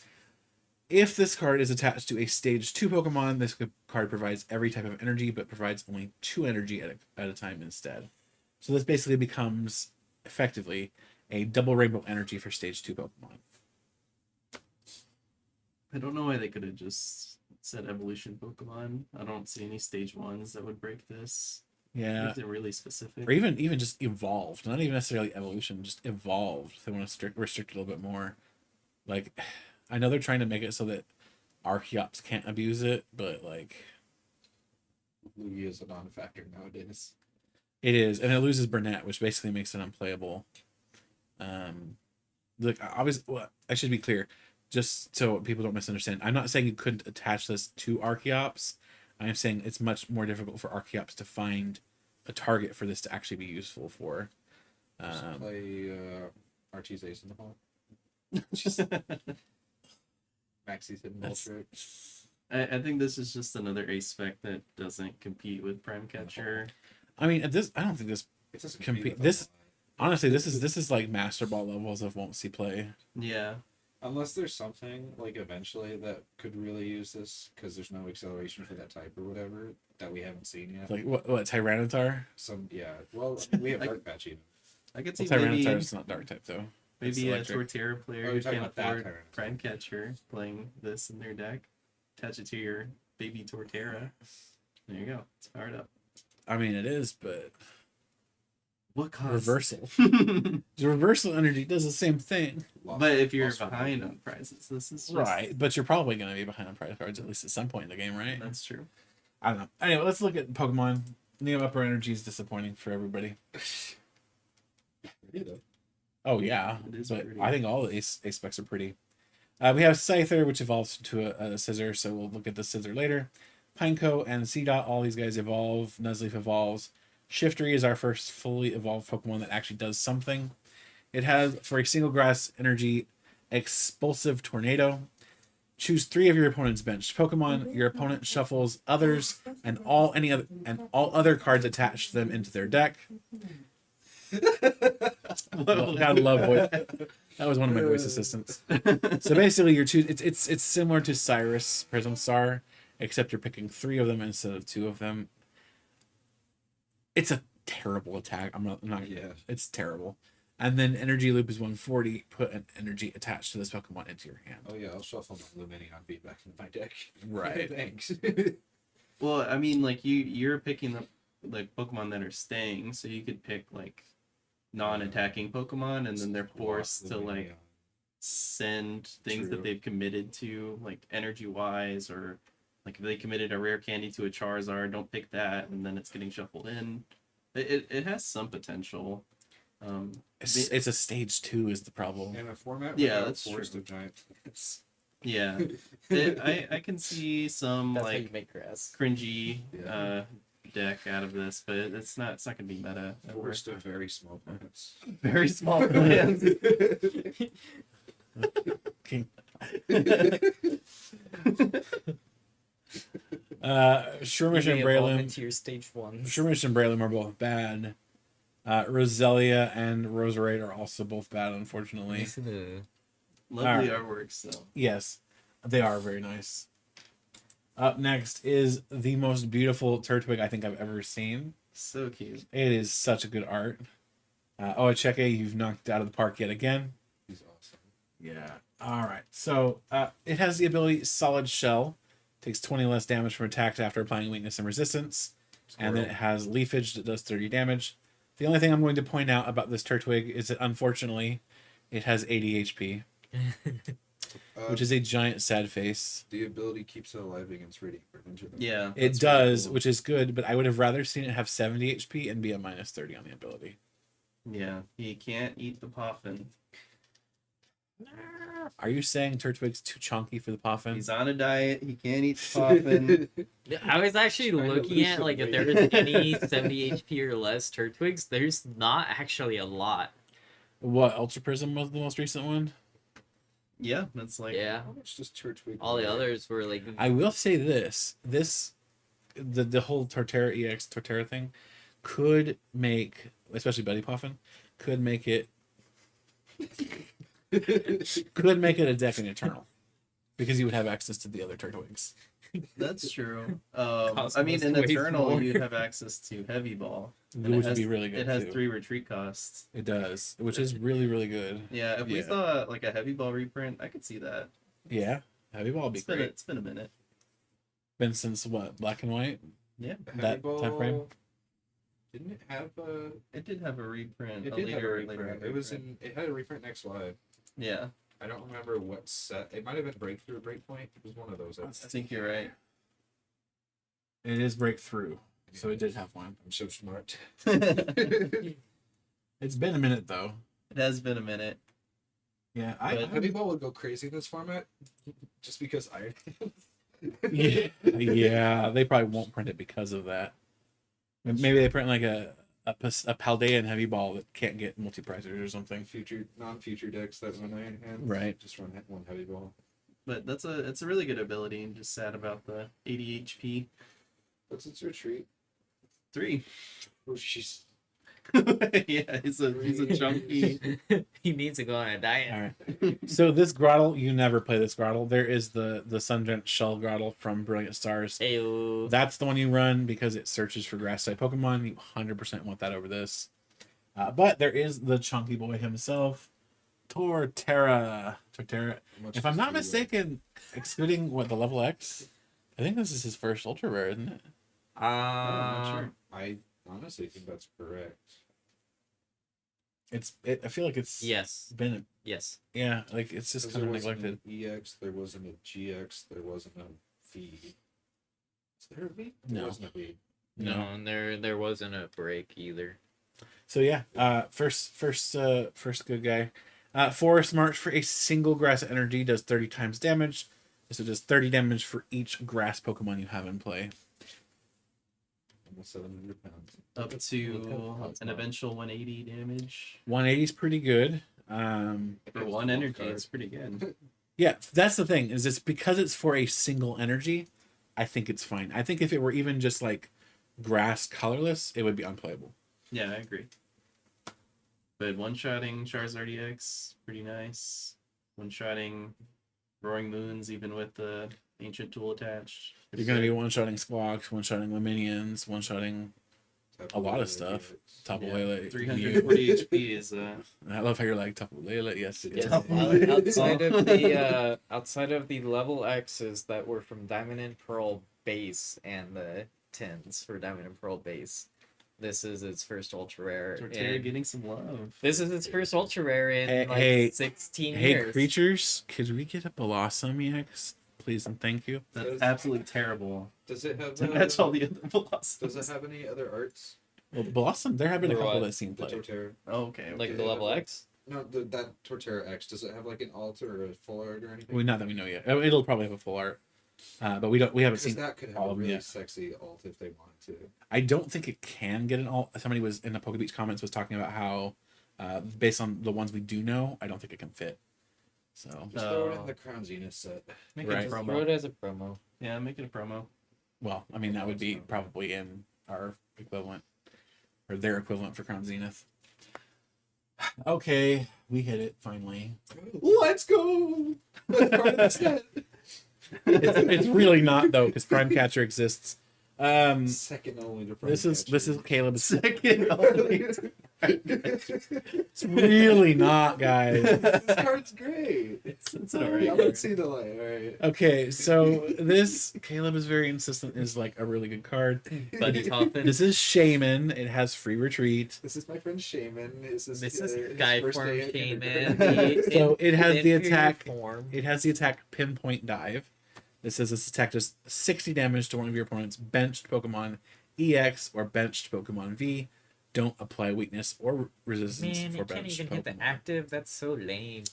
If this card is attached to a stage 2 Pokemon, this card provides every type of energy, but provides only 2 energy at a time instead. So this basically becomes effectively a double rainbow energy for stage 2 Pokemon. I don't know why they could have just said evolution Pokemon. I don't see any stage 1s that would break this. Yeah. Is it really specific? Or even just evolved. Not even necessarily evolution, just evolved. They want to restrict it a little bit more. Like, I know they're trying to make it so that Archeops can't abuse it, but like Lugia is a non-factor nowadays. it is, and it loses Burnett, which basically makes it unplayable. Look, obviously, well, I should be clear, just so people don't misunderstand. I'm not saying you couldn't attach this to Archeops. I'm saying it's much more difficult for Archeops to find a target for this to actually be useful for. Just play Archie's Ace in the Hole. Maxie's Hidden That's- Bullshit. I think this is just another ace spec that doesn't compete with Prime Catcher. I mean, at this, I don't think this. It doesn't Compete- compete with this- Pokemon. Honestly, this is like Master Ball levels of won't see play. Yeah. Unless there's something like eventually that could really use this because there's no acceleration for that type or whatever that we haven't seen yet. Like what Tyranitar? Well, we have Like- Dark Patch even. I could see Well, maybe Tyranitar is not Dark type though. It's maybe a electric. Torterra player Oh, who you're talking can't about that afford Tyranitar. Prime Catcher playing this in their deck. Attach it to your baby Torterra. There you go. It's powered up. I mean, it is, but What cost? reversal. The reversal energy does the same thing. But if you're Lost behind Pokemon. on prizes, this is just... Right, but you're probably going to be behind on prize cards at least at some point in the game, right? That's true. I don't know. Anyway, let's look at Pokemon. Neo Upper Energy is disappointing for everybody. Oh yeah, It is but pretty. I think all the ace specs are pretty. We have Scyther, which evolves into a Scissor, so we'll look at the Scissor later. Pineco and Seedot, all these guys evolve. Nuzleaf evolves. Shifty is our first fully evolved Pokemon that actually does something. It has, for a single grass energy, Expulsive Tornado. Choose 3 of your opponent's benched Pokemon. Your opponent shuffles others and all other cards attached to them into their deck. Gotta love voice. That was one of my voice assistants. So basically, you're it's similar to Cyrus Prism Star, except you're picking 3 of them instead of 2 of them. It's a terrible attack. I'm not. Yeah. It's terrible. And then Energy Loop is 140. Put an energy attached to this Pokemon into your hand. Oh yeah, I'll shuffle my Lumineon beat back into my deck. Right. Thanks. Well, I mean, like you're picking the like Pokemon that are staying, so you could pick like non-attacking Pokemon, and then they're forced to like send things True. that they've committed to, like energy wise, or like if they committed a rare candy to a Charizard, don't pick that, and then it's getting shuffled in. It has some potential. It's a stage 2 is the problem. In a format Yeah, without that's forest true. of giant plants. Yeah, I can see some That's how you like make grass. cringy Yeah. deck out of this, but it's not gonna be meta. ever. Forest of very small plants. Very small plans. King. Shroomish You and may evolve Breloom. into your stage 1. Shroomish and Breloom are both bad. Roselia and Roserade are also both bad, unfortunately. Lovely Alright. artwork, so. Yes, they are very nice. Up next is the most beautiful Turtwig I think I've ever seen. So cute. It is such a good art. Ocheke, you've knocked out of the park yet again. He's awesome. Yeah. All right. So it has the ability Solid Shell. Takes 20 less damage from attacks after applying weakness and resistance. And then it has Leafage that does 30 damage. The only thing I'm going to point out about this Turtwig is that unfortunately it has 80 HP, which is a giant sad face. The ability keeps it alive against radiant damage. Yeah. It that's does, really cool. which is good, but I would have rather seen it have 70 HP and be a minus 30 on the ability. Yeah. He can't eat the Puffin. Are you saying Turtwig's too chunky for the Puffin? He's on a diet. He can't eat the Puffin. I was actually Trying to looking lose at some like if weight. there was any 70 HP or less Turtwigs. There's not actually a lot. What, Ultra Prism was the most recent one? Yeah. That's like. Yeah, How much does Turtwig all the weigh? others were like. I will say this the whole Torterra EX Torterra thing could make, especially Betty Puffin, could make it a deck in Eternal. Because you would have access to the other Turtwigs. That's true. Costs I mean, in way Eternal, more. you'd have access to Heavy Ball. and Which it would has, be really good. It has too. 3 retreat costs. It does, which is really, really good. Yeah, if we Yeah. saw like a Heavy Ball reprint, I could see that. Yeah. Heavy Ball would be It's been, great. it's been a minute. Been since what, Black and White? Yeah. That time frame? Didn't it have a? It did have a reprint. It a did have a later reprint. It was in. It had a reprint next live. Yeah, I don't remember what set. It might have been Breakthrough or Breakpoint. It was one of those. I think you're right. It is Breakthrough. So it did have one. I'm so smart. It It's been a minute though. has been a minute. Yeah, Heavy Ball would go crazy in this format, just because Iron Hands. yeah, they probably won't print it because of that. Maybe they print like a Paldean Heavy Ball that can't get multi-prizers or something. Non-future decks that run Iron Hands. Right. Just run one Heavy Ball. But it's a really good ability, and just sad about the 80 HP. What's its retreat? 3. Oh, jeez. Yeah, he's a chunky. He needs to go on a diet. All right. So this Grottle, you never play this Grottle. There is the Sundrent Shell Grottle from Brilliant Stars. Ayo. That's the one you run because it searches for grass type Pokemon. You 100% want that over this. But there is the chunky boy himself, Torterra. If I'm not mistaken, excluding what the level X, I think this is his first ultra rare, isn't it? I'm not sure. I honestly think that's correct. I feel like it's Yes. been Yes. like it's just Because kind there of wasn't neglected. an EX, there wasn't a GX, there wasn't a V. Is there a V? No. There wasn't a V. No. And there wasn't a break either. So yeah, first good guy. Forest March for a single grass energy does 30 times damage. So it does 30 damage for each grass Pokemon you have in play. Almost 700 pounds. Up to an eventual 180 damage. 180 is pretty good. For one energy, it's pretty good. Yeah, that's the thing. Is it's because it's for a single energy. I think it's fine. I think if it were even just like grass colorless, it would be unplayable. Yeah, I agree. But one-shotting Charizard EX, pretty nice. One-shotting Roaring Moons, even with the Ancient Tool attached. You're gonna be one-shotting Squawks, one-shotting Minions, one-shotting a lot of stuff. Tapu Yeah, Lele. 340 HP is I love how you're like Tapu Lele. Yes. Yes, Tough. outside of the level X's that were from Diamond and Pearl base and the 10s for Diamond and Pearl base, this is its first ultra rare. Torterra and getting some love. This is its first ultra rare in Hey, 16 Hey, years. creatures, could we get a Blossom EX, please and thank you? That's absolutely terrible. Does it have? To match all the other velocities. Does it have any other arts? Well, Blossom, there have been a For couple what? that seem The played. Torterra. Oh, okay. Like okay. the level X? No, that Torterra X. Does it have like an alt or a full art or anything? Not that we know yet. It'll probably have a full art, but we haven't Because seen. that could have all a of them really yet. sexy alt if they wanted to. I don't think it can get an alt. Somebody was in the Poke Beach comments was talking about how, based on the ones we do know, I don't think it can fit. So, Just throw it in the Crown Zenith set. Make Right. it a Throw it promo. as a promo. Yeah, make it a promo. well, I mean that would be probably in our equivalent or their equivalent for Crown Zenith. Okay, we hit it finally. Let's go. That's part of the set. It's really not though, because Prime Catcher exists. Second only to This is Caleb's. Second only. It's really not, guys. This card's great. It's an Yeah, alright let's card. see the light. All right. Okay, so this Caleb is very insistent is like a really good card. Buddy Puffin. This is Shaman. It has free retreat. This is my friend Shaman. This is This his is Guy first form day in Shaman. kindergarten. So it has the Inferior attack. form. It has the attack Pinpoint Dive. This says this attack does 60 damage to one of your opponent's benched Pokemon EX or benched Pokemon V. Don't apply weakness or resistance Man, for you can't benched even hit the Pokemon. active. That's so lame.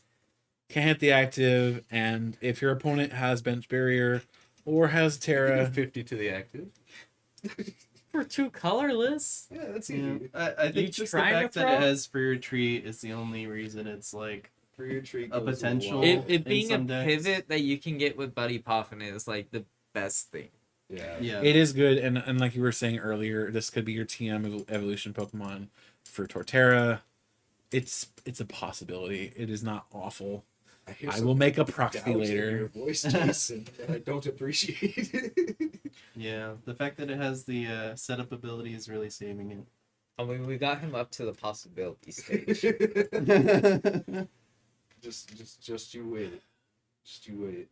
Can't hit the active, and if your opponent has bench barrier or has Terra, 50 to the active. For two colorless? Yeah, that's Yeah. easy. I think You just the trying to fact that it throw? has free retreat is the only reason it's like For your treat, A goes potential- lot. It in being a some decks. pivot that you can get with Buddy Puffin is like the best thing. Yeah. yeah. it is good. And like you were saying earlier, this could be your TM evolution Pokemon for Torterra. It's a possibility. It is not awful. hear I some will make a doubt proxy in later. your voice, Jason, that I don't appreciate. Yeah, the fact that it has the setup ability is really saving it. I mean, we got him up to the possibility stage. just you wait. Just you wait.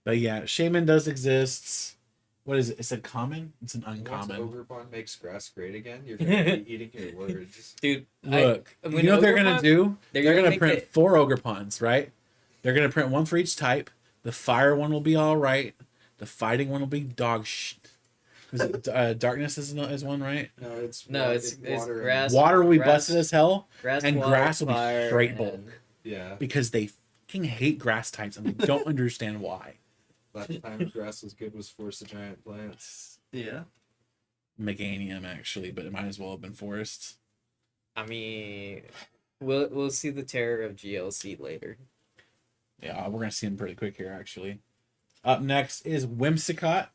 But yeah, Shaman does exist. What is it? It's a common? It's an Once uncommon. Ogerpon makes grass great again, you're gonna be eating your words. Dude, Look, when you know what they're gonna Ogerpon- do? they're They're gonna gonna make print it- 4 Ogerpons, right? They're gonna print one for each type. The fire one will be all right. The fighting one will be dog shit. Is it, darkness is one, right? No, it's it's water and- grass. Water will be grass- busted as hell, and water, grass will be fire, straight and- bulk Yeah, because they fucking hate grass types and they don't understand why. last time grass was good was Force the Giant Plants. Yeah. Meganium actually, but it might as well have been forests. I mean, we'll see the terror of GLC later. Yeah, we're gonna see them pretty quick here actually. Up next is Whimsicott.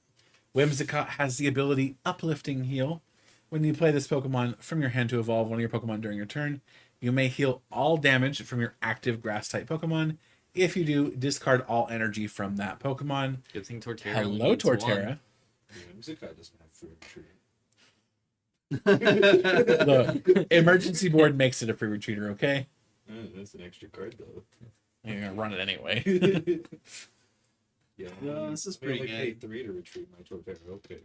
Whimsicott has the ability Uplifting Heal. When you play this Pokemon from your hand to evolve one of your Pokemon during your turn, you may heal all damage from your active Grass-type Pokemon. If you do, discard all energy from that Pokemon. Good thing Torterra. Hello, needs one. Torterra. Whimsicott doesn't have fruit tree. Look, emergency board makes it a free retreater, okay? That's an extra card though. You're gonna run it anyway. Yeah, No, this is I only pretty paid good. 3 to retrieve my Torterra. Okay.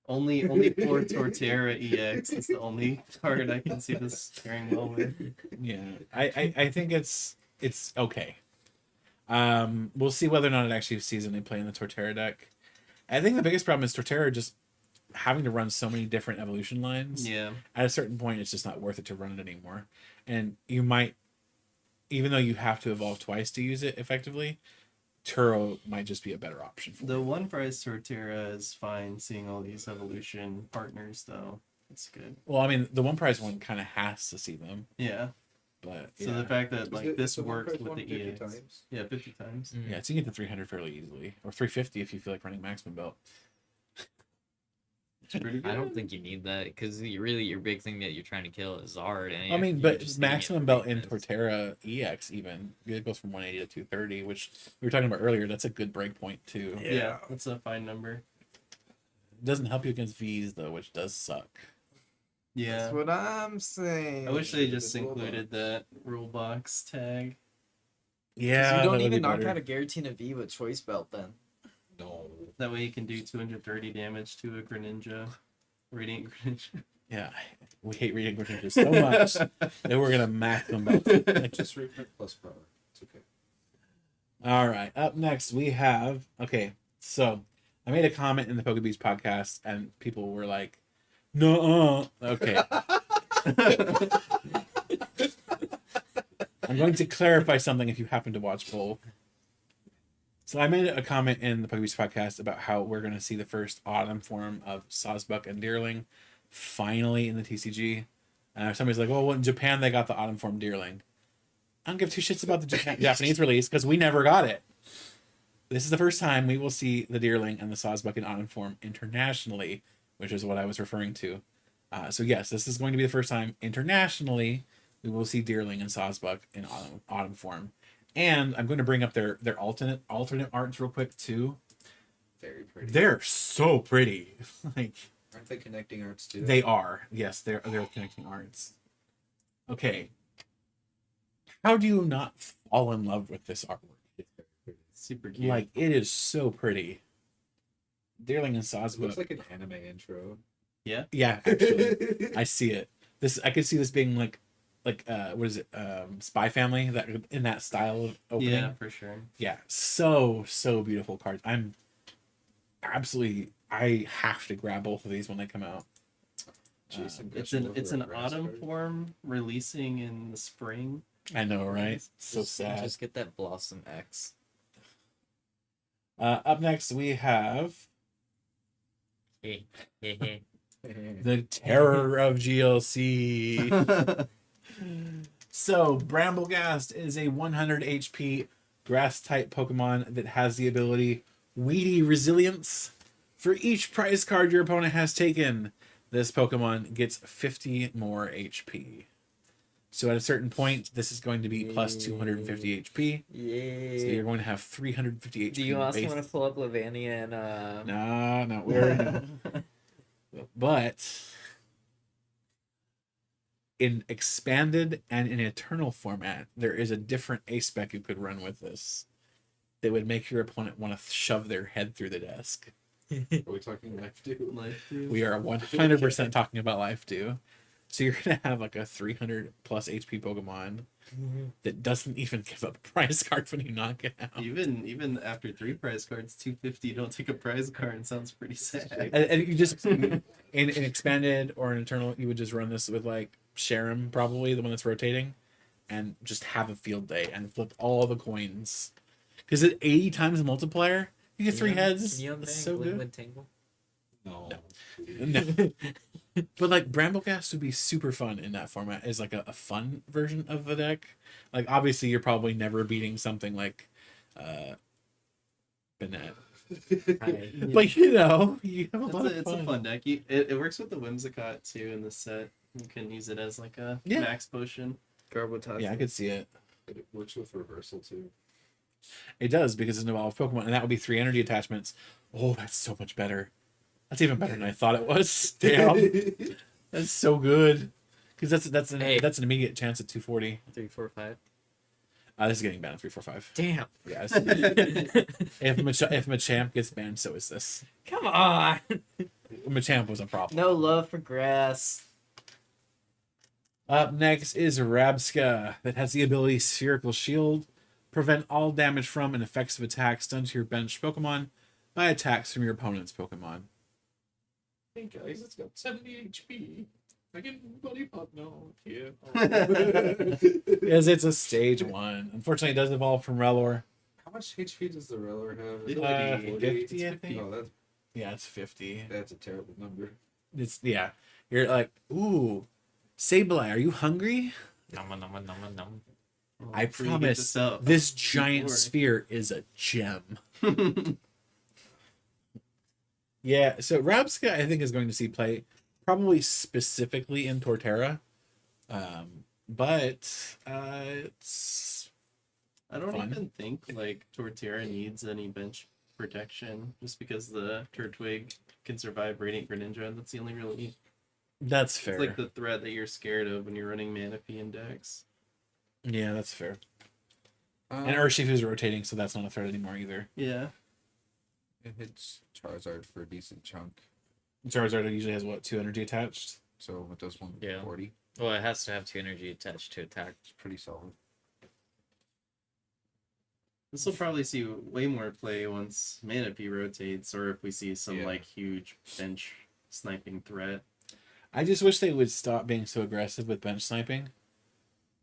Only for Torterra EX is the only card I can see this pairing well with. Yeah, I think it's okay. We'll see whether or not it actually sees any play in the Torterra deck. I think the biggest problem is Torterra just having to run so many different evolution lines. Yeah. At a certain point, it's just not worth it to run it anymore. And you might, even though you have to evolve twice to use it effectively, Turo might just be a better option for The you. one prize Torterra is fine. Seeing all these evolution partners, though, it's good. Well, I mean, the one prize one kind of has to see them. Yeah. But So yeah. the fact that Is like it- this is the one works price with one the 50 EX. times? Yeah, 50 times. Mm. Yeah, so you can get to 300 fairly easily, or 350 if you feel like running maximum belt. It's pretty good. I don't think you need that because your big thing that you're trying to kill is Zard. And I mean, you're but just getting it maximum for belt in weakness. Tortera EX even it goes from 180 to 230, which we were talking about earlier. That's a good break point too. Yeah, that's a fine number. It doesn't help you against V's though, which does suck. Yeah. That's what I'm saying. I wish they just Rule included that rule box tag. Yeah, you that don't would even be knock better. out a Giratina V with choice belt then. No. That way you can do 230 damage to a Greninja. Radiant Greninja. Yeah, we hate reading Greninja so much that we're gonna maximum belt. Like, Just reprint plus power. It's okay. all right, up next we have So I made a comment in the Pokebeast podcast, and people were like, "No, okay." I'm going to clarify something if you happen to watch both. So I made a comment in the Pokebeast podcast about how we're going to see the first autumn form of Sawsbuck and Deerling finally in the TCG. Somebody's like, well, in Japan they got the autumn form Deerling. I don't give two shits about the Japanese release because we never got it. This is the first time we will see the Deerling and the Sawsbuck in autumn form internationally, which is what I was referring to. So yes, this is going to be the first time internationally we will see Deerling and Sawsbuck in autumn form. And I'm going to bring up their alternate arts real quick too. Very pretty. They're so pretty. Like Aren't they connecting arts too? they are. Yes, they're connecting arts. Okay. How do you not fall in love with this artwork? Super cute. Like it is so pretty. Deerling and It Sawsbuck. looks like an anime intro. Yeah, actually, I see it. I could see this being like what is it? Spy Family, that in that style of opening. Yeah, for sure. Yeah, so beautiful cards. I have to grab both of these when they come out. Jason It's Grisham an over it's at an autumn Rabska. form releasing in the spring. I know, right? So sad. Just get that Blossom X. Up next we have the terror of GLC. So Bramble Gast is a 100 HP grass type Pokemon that has the ability Weedy Resilience. For each prize card your opponent has taken, this Pokemon gets 50 more HP. So at a certain point, this is going to be plus 250 HP. Yeah. So you're going to have 350 HP. Do you also base- want to pull up Lavania and No, we already know. But in expanded and in eternal format, there is a different A-spec you could run with this that would make your opponent want to shove their head through the desk. Are we talking life too? Life too. We are 100% talking about life too. So you're going to have like a 300 plus HP Pokemon that doesn't even give up a prize card when you knock it out. Even after 3 prize cards, 250 don't take a prize card sounds pretty sad. And you just in expanded or in eternal, you would just run this with like Sharam, probably the one that's rotating, and just have a field day and flip all the coins. Because at 80 times multiplier, you get 3 heads. Can you That's unbang so good. Glenwood Tangle? No. No. But like Bramble Gast would be super fun in that format as like a fun version of the deck. Like obviously you're probably never beating something like Bennett. But you know, you have a lot of It's fun. a fun deck. It works with the Whimsicott too in the set. You can use it as like a Yeah. max potion. Garbotoxin. Yeah, I could see it. It works with reversal too. It does because it's an evolved Pokemon, and that would be 3 energy attachments. Oh, that's so much better. That's even better than I thought it was. Damn, that's so good. Because that's an immediate chance at 240. 3, 4, 5. This is getting banned at 3, 4, 5. Damn. Yeah. If Machamp gets banned, so is this. Come on. Machamp was a problem. No love for grass. Up next is Rabska that has the ability Spherical Shield. Prevent all damage from and effects of attacks done to your bench Pokemon by attacks from your opponent's Pokemon. Hey guys, it's got 70 HP. I can buddy pop now. Yeah. Yes, it's a stage 1. Unfortunately, it does evolve from Relor. How much HP does the Relor have? Is it 50, I think. No, Yeah, it's 50. that's a terrible number. You're like, ooh, Sableye, are you hungry? Nom, nom, nom, nom, nom. Well, I hopefully you get promise out this giant before. sphere is a gem. Yeah, so Rabska I think is going to see play probably specifically in Torterra. But it's I don't fun. even think like Tortera needs any bench protection just because the Turtwig can survive Radiant Greninja, and that's the only really that's fair. it's like the threat that you're scared of when you're running Manaphy and Dex. Yeah, that's fair. Um, And Urshifu is rotating, so that's not a threat anymore either. Yeah. it hits Charizard for a decent chunk, Charizard usually has what, 2 energy attached? so it does 140. Yeah. Well, it has to have 2 energy attached to attack. It's pretty solid. This will probably see way more play once Manaphy rotates, or if we see some Yeah. like huge bench sniping threat. I just wish they would stop being so aggressive with bench sniping.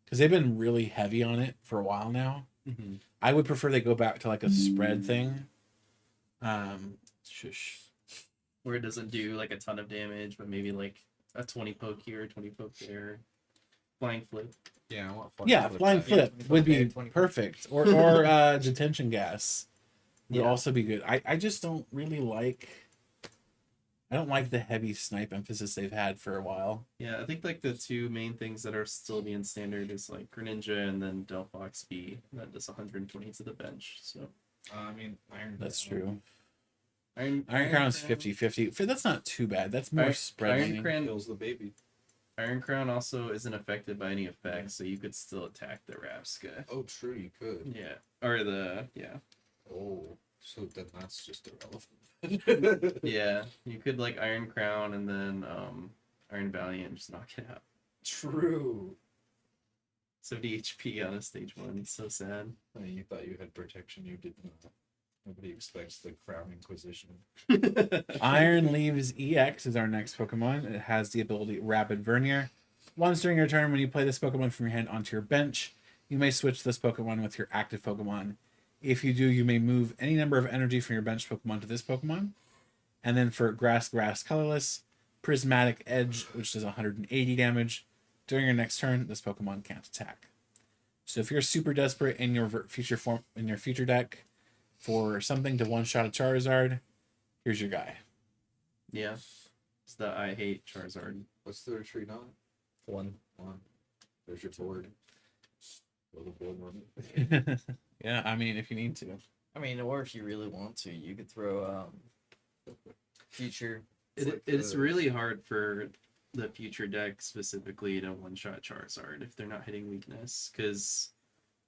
Because they've been really heavy on it for a while now. Mm-hmm. I would prefer they go back to like a spread thing. Shush. Where it doesn't do like a ton of damage, but maybe like a 20 poke here, 20 poke there. Flying flip. Yeah, I want Yeah, flying back. flip would be 20. perfect. Or detention gas would Yeah. also be good. I just don't really like. I don't like the heavy snipe emphasis they've had for a while. Yeah, I think like the two main things that are still being standard is like Greninja and then Delphox B. That does 120 to the bench. So I mean, Iron. That's Crown. true. Iron Iron Crown's 50-50. That's not too bad. That's more spread. Iron laning. Crown Kills the baby. Iron Crown also isn't affected by any effects, so you could still attack the Rabska. Oh, true, you could. Yeah. Or the Oh, so then that's just irrelevant. Yeah. You could like Iron Crown and then Iron Valiant and just knock it out. True. 70 HP on a stage 1. It's so sad. You thought you had protection, you did not. Nobody expects the Crown Inquisition. Iron Leaves EX is our next Pokemon. It has the ability Rapid Vernier. Once during your turn, when you play this Pokemon from your hand onto your bench, you may switch this Pokemon with your active Pokemon. If you do, you may move any number of energy from your bench Pokemon to this Pokemon. And then for Grass Colorless, Prismatic Edge, which does 180 damage. During your next turn, this Pokemon can't attack. So if you're super desperate in your future deck for something to one-shot a Charizard, here's your guy. Yeah. It's the I hate Charizard. What's the retreat on? 1. There's your board. Little board one. Yeah, I mean, if you need to. I mean, or if you really want to, you could throw future. It's really hard for the future deck specifically to one-shot Charizard if they're not hitting weakness, because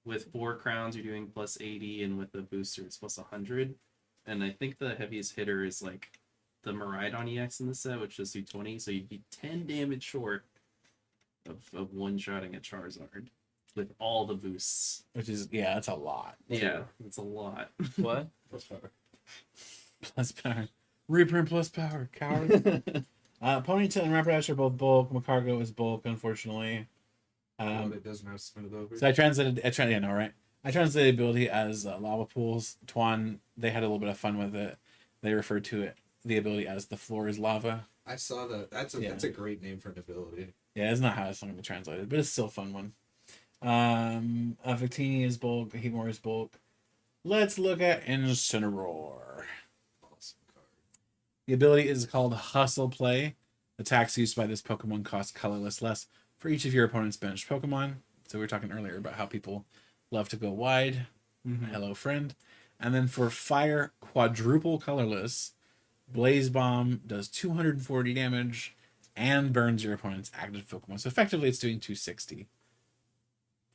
with 4 crowns you're doing plus 80 and with the booster it's plus 100, and I think the heaviest hitter is like the Miraidon EX in the set, which does 220, so you'd be 10 damage short of one-shotting a Charizard with all the boosts. Which is, yeah, that's a lot. Yeah, it's a lot. What? Plus power. Plus power. Reprint plus power. Coward. Ponytail and Rapidash are both bulk. Macargo is bulk, unfortunately. It doesn't have smooth over. So I translated the ability as lava pools. Tuan, they had a little bit of fun with it. They referred to it, the ability, as the floor is lava. I saw that. That's a great name for an ability. Yeah, it's not how it's going to be translated, but it's still a fun one. Victini is bulk. Heatmore is bulk. Let's look at Incineroar. Awesome card. The ability is called Hustle Play. Attacks used by this Pokemon cost colorless less for each of your opponent's bench Pokemon. So we were talking earlier about how people love to go wide. Mhm. Hello, friend. And then for Fire, quadruple colorless, Blaze Bomb does 240 damage and burns your opponent's active Pokemon. So effectively it's doing 260.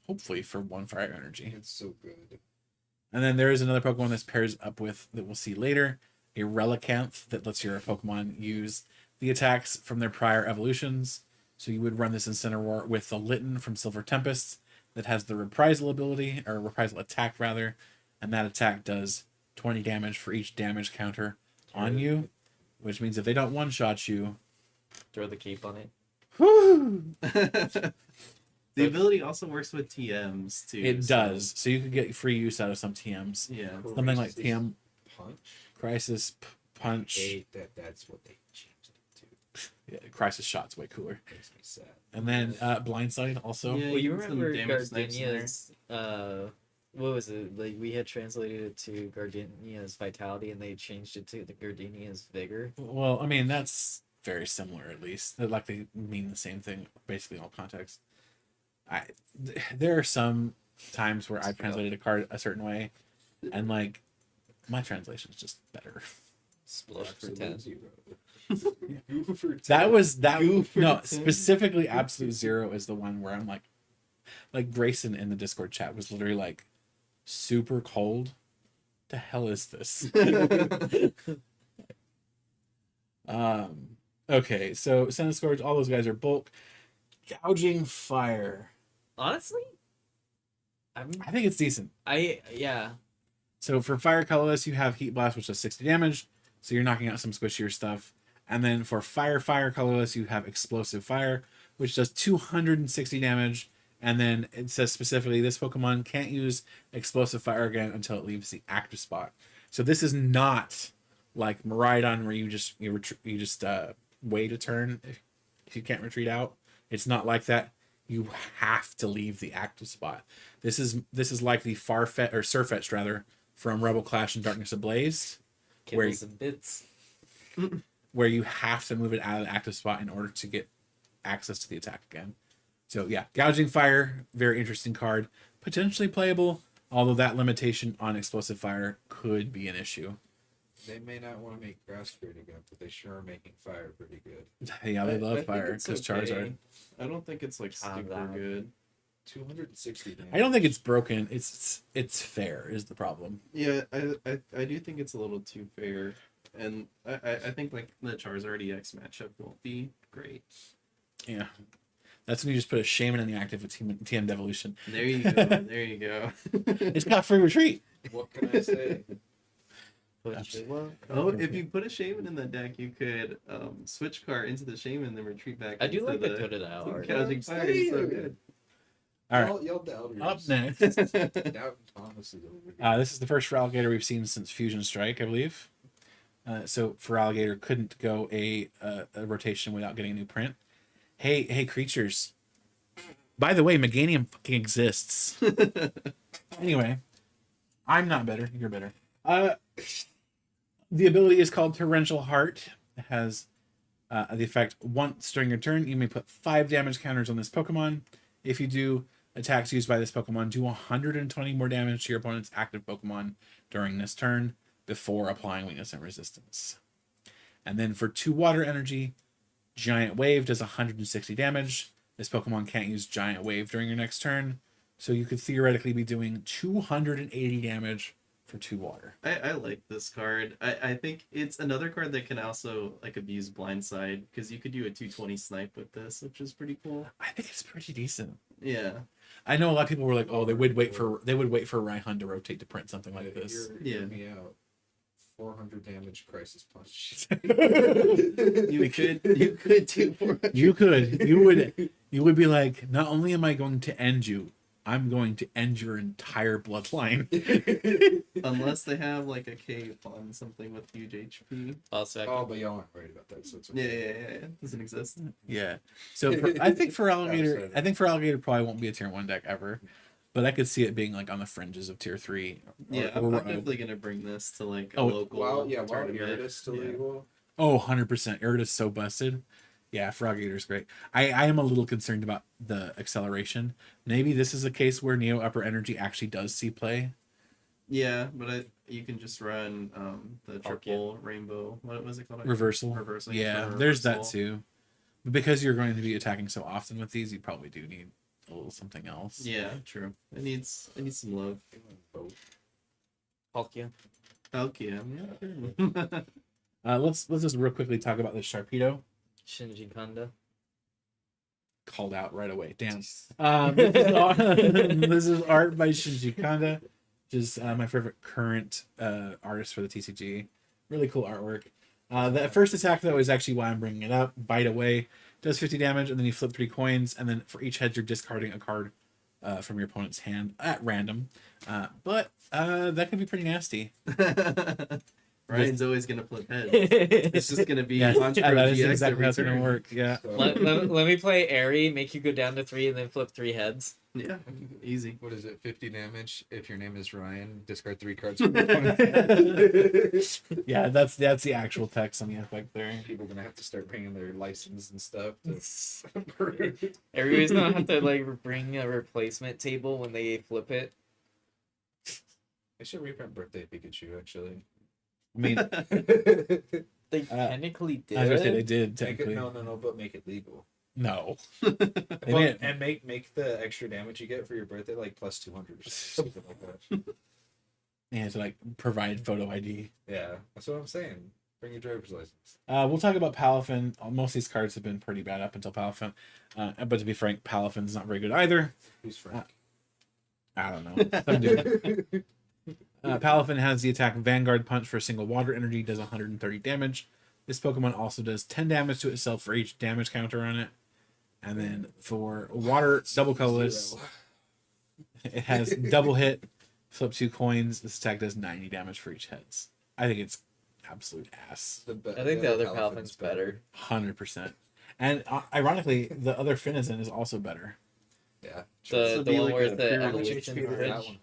Hopefully for 1 fire energy. It's so good. And then there is another Pokemon this pairs up with that we'll see later, a Relicanth that lets your Pokemon use the attacks from their prior evolutions. So you would run this Incineroar with the Litten from Silver Tempest that has the reprisal ability, or reprisal attack rather, and that attack does 20 damage for each damage counter on you, which means if they don't one-shot you, Throw the cape on it. whoo, The ability also works with TMs too. it so- does. So you could get free use out of some TMs. Yeah. Something like Crisis TM Punch. Crisis Punch. That's what they changed it to. Yeah, Crisis Shot's way cooler. Makes me sad. And then Blindside also. Yeah. Well, you get some remember damage snipes in there. Gardenia's what was it? Like we had translated it to Gardenia's Vitality and they changed it to the Gardenia's Vigor. Well, I mean that's very similar at least. Like they mean the same thing basically in all contexts. There are some times where I've translated a card a certain way, and like my translation is just better. Splosh for Absolute 10. zero. Goo for 10. That was Goo for no 10. specifically Absolute Zero is the one where I'm like Grayson in the Discord chat was literally like super cold. The hell is this? Okay, so Senate Scourge, all those guys are bulk. Gouging Fire. Honestly, I think it's decent. yeah. So for Fire colorless, you have Heat Blast, which does 60 damage. So you're knocking out some squishier stuff. And then for Fire colorless, you have Explosive Fire, which does 260 damage. And then it says specifically, this Pokemon can't use Explosive Fire again until it leaves the active spot. So this is not like Miraidon, where you just wait a turn if you can't retreat out. It's not like that. You have to leave the active spot. This is like the Farfetch or Surfetched rather from Rebel Clash and Darkness Ablaze, where Kibbles and bits. where you have to move it out of the active spot in order to get access to the attack again. So yeah, Gouging Fire, very interesting card, potentially playable, although that limitation on Explosive Fire could be an issue. They may not want to make Grass great again, but they sure are making Fire pretty good. Yeah, they I love think fire it's because okay. Charizard. I don't think it's like Calm super down. good. 260 damage. I don't think it's broken. It's fair is the problem. Yeah, I do think it's a little too fair, and I think like the Charizard EX matchup won't be great. Yeah, that's when you just put a Shaman in the active with TM Devolution. There you go. There you go. It's got free retreat. What can I say? Oh, if you put a Shaman in the deck, you could switch card into the Shaman and then retreat back. I do into like the Totodile art. Gouging Fire is so good. All right, Y'all doubters. up next. Doubting Thomas is over here. This is the first Feraligatr we've seen since Fusion Strike, I believe. So Feraligatr couldn't go a rotation without getting a new print. Hey, creatures. By the way, Meganium fucking exists. Anyway, I'm not better. You're better. The ability is called Torrential Heart. It has the effect once during your turn, you may put 5 damage counters on this Pokemon. If you do, attacks used by this Pokemon do 120 more damage to your opponent's active Pokemon during this turn before applying weakness and resistance. And then for 2 water energy, Giant Wave does 160 damage. This Pokemon can't use Giant Wave during your next turn, so you could theoretically be doing 280 damage for 2 water. I like this card. I think it's another card that can also like abuse Blindside because you could do a 220 snipe with this, which is pretty cool. I think it's pretty decent. Yeah. I know a lot of people were like, "Oh, they would wait for Raihan to rotate to print something like this." Hear me out. 400 damage Crisis Punch. You could do 400. You would be like, not only am I going to end you, I'm going to end your entire bloodline. Unless they have like a cape on something with huge HP. Also, Oh, but y'all aren't worried about that, so it's Yeah, okay. yeah. Doesn't exist. Yeah. So I think for Alligator probably won't be a tier 1 deck ever, but I could see it being like on the fringes of tier 3. Yeah, I'm definitely gonna bring this to like a Oh, local. While tournament. Irida's still Yeah. legal. Oh, 100%. Irida's so busted. Yeah, Feraligator's great. I am a little concerned about the acceleration. Maybe this is a case where Neo Upper Energy actually does see play. Yeah, but you can just run the triple rainbow. What was it called? Reversal. Reversal. Yeah, for there's that reversal. too. But because you're going to be attacking so often with these, you probably do need a little something else. Yeah, true. It needs some love. Palkia. Okay, yeah. Let's just real quickly talk about this Sharpedo. Shinji Kanda. Called out right away. Damn. This is art by Shinji Kanda, which is my favorite current artist for the TCG. Really cool artwork. The first attack, though, is actually why I'm bringing it up. Bite Away. Does 50 damage, and then you flip 3 coins, and then for each head, you're discarding a card from your opponent's hand at random. But that can be pretty nasty. Ryan's always gonna flip heads. It's just gonna be Yeah, Contra that is GX exactly how every it's gonna turn. work. Yeah. So, let me play Airy, make you go down to 3, and then flip 3 heads. Yeah, easy. what is it? 50 damage. If your name is Ryan, discard 3 cards. Yeah, that's the actual text on the effect there. People gonna have to start bringing their license and stuff. Everybody's gonna have to like bring a replacement table when they flip it. I should reprint Birthday Pikachu actually. I mean, They technically did. I was gonna say they did Make technically. it, no, but make it legal. No. Well, They didn't. and make the extra damage you get for your birthday like plus 200 or something like that. Yeah, to like provide photo ID. Yeah, that's what I'm saying. Bring your driver's license. We'll talk about Palafin. Most of these cards have been pretty bad up until Palafin. But to be frank, Palafin's not very good either. Who's Frank? I don't know. Some dude. Palafin has the attack Vanguard Punch for a single water energy, does 130 damage. This Pokemon also does 10 damage to itself for each damage counter on it. And then for water double colorless, it has double hit, flip 2 coins. This attack does 90 damage for each heads. I think it's absolute ass. I think the other Palafin's better. 100%. And ironically, the other Finizen is also better. Yeah. The would be one like where a the pure How much evolution HP does that bridge. one have?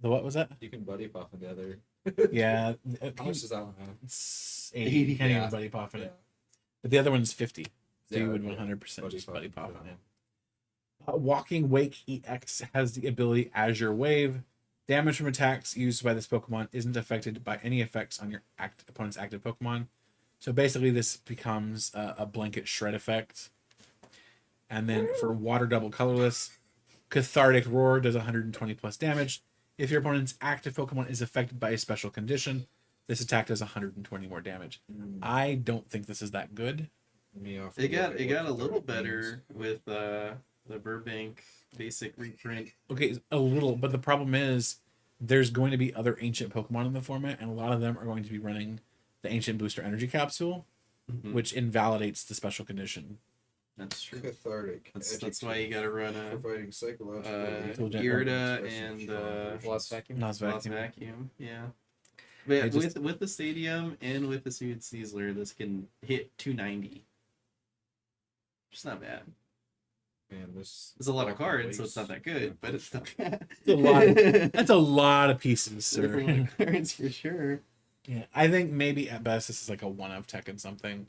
The what was that? You can buddy pop them together. Yeah. How much does that one have? It's 80. You can't Yeah. even buddy pop in Yeah. it. But the other one's 50. So Yeah, you would yeah. 100% just buddy pop it on it. Walking Wake EX has the ability Azure Wave. Damage from attacks used by this Pokemon isn't affected by any effects on your opponent's active Pokemon. So basically, this becomes a blanket shred effect. And then for Water Double Colorless, Cathartic Roar does 120 plus damage. If your opponent's active Pokemon is affected by a special condition, this attack does 120 more damage. I don't think this is that good. Me off It got the it got a what little the third better with the Burbank basic reprint. Okay, a little, but the problem is there's going to be other ancient Pokemon in the format, and a lot of them are going to be running the Ancient Booster Energy Capsule, which invalidates the special condition. That's true. Cathartic. That's why you gotta run a providing psychological Irida and Lost Vacuum. Lost Lost Vacuum. Vacuum. Yeah. But It just- with the Stadium and with the Seared Sizzler, this can hit 290. It's not bad. Man, this It's a lot of cards, so it's not that good, but it's still It's a lot. That's a lot of pieces, There's a lot sir. of cards for sure. Yeah, I think maybe at best this is like a one of Tekken something.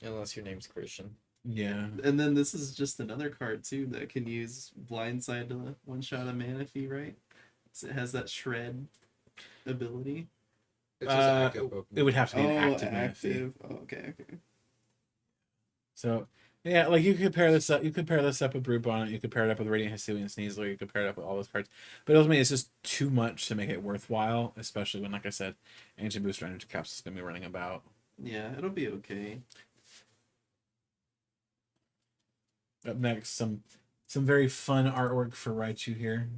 Unless your name's Christian. Yeah. And then this is just another card too that can use Blindside to one shot a Manaphy, right? So it has that shred ability. It's just active Pokemon. It would have to be an active Manaphy. active. Oh, okay. So yeah, like you could pair this up. You could pair this up with Brute Bonnet. You could pair it up with Radiant Hisuian Sneasler. You could pair it up with all those cards. But ultimately, it's just too much to make it worthwhile. Especially when, like I said, Ancient Booster Energy Capsule is gonna be running about. Yeah, it'll be okay. Up next, some very fun artwork for Raichu here.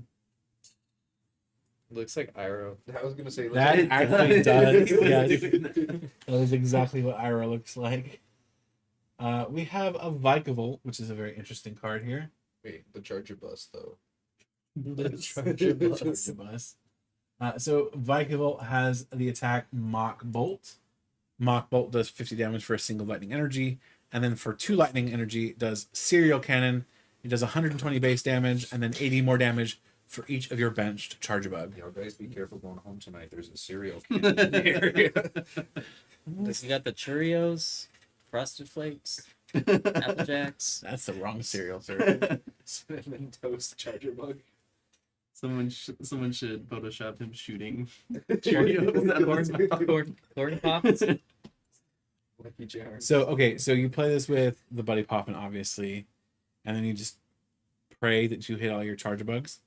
Looks like Iroh. I was gonna say That It actually does. does. It was Yes. doing that. That is exactly what Ira looks like. We have a Vikavolt, which is a very interesting card here. Wait, the Charger Bus though. Charger Bus. So Vikavolt has the attack Mach Bolt. Mach Bolt does 50 damage for a single lightning energy, and then for 2 lightning energy it does Serial Cannon. It does 120 base damage, and then 80 more damage for each of your benched Charjabug. Yo, guys, be careful going home tonight. There's a cereal can in the area. You got the Cheerios, Frosted Flakes, Apple Jacks. That's the wrong cereal, sir. Cinnamon toast Charger Bug. Someone should Photoshop him shooting Corn, Cheerios out of his mouth. corn pops. Lucky Charms. So okay, so you play this with the Buddy Poppin, obviously, and then you just pray that you hit all your Charjabugs,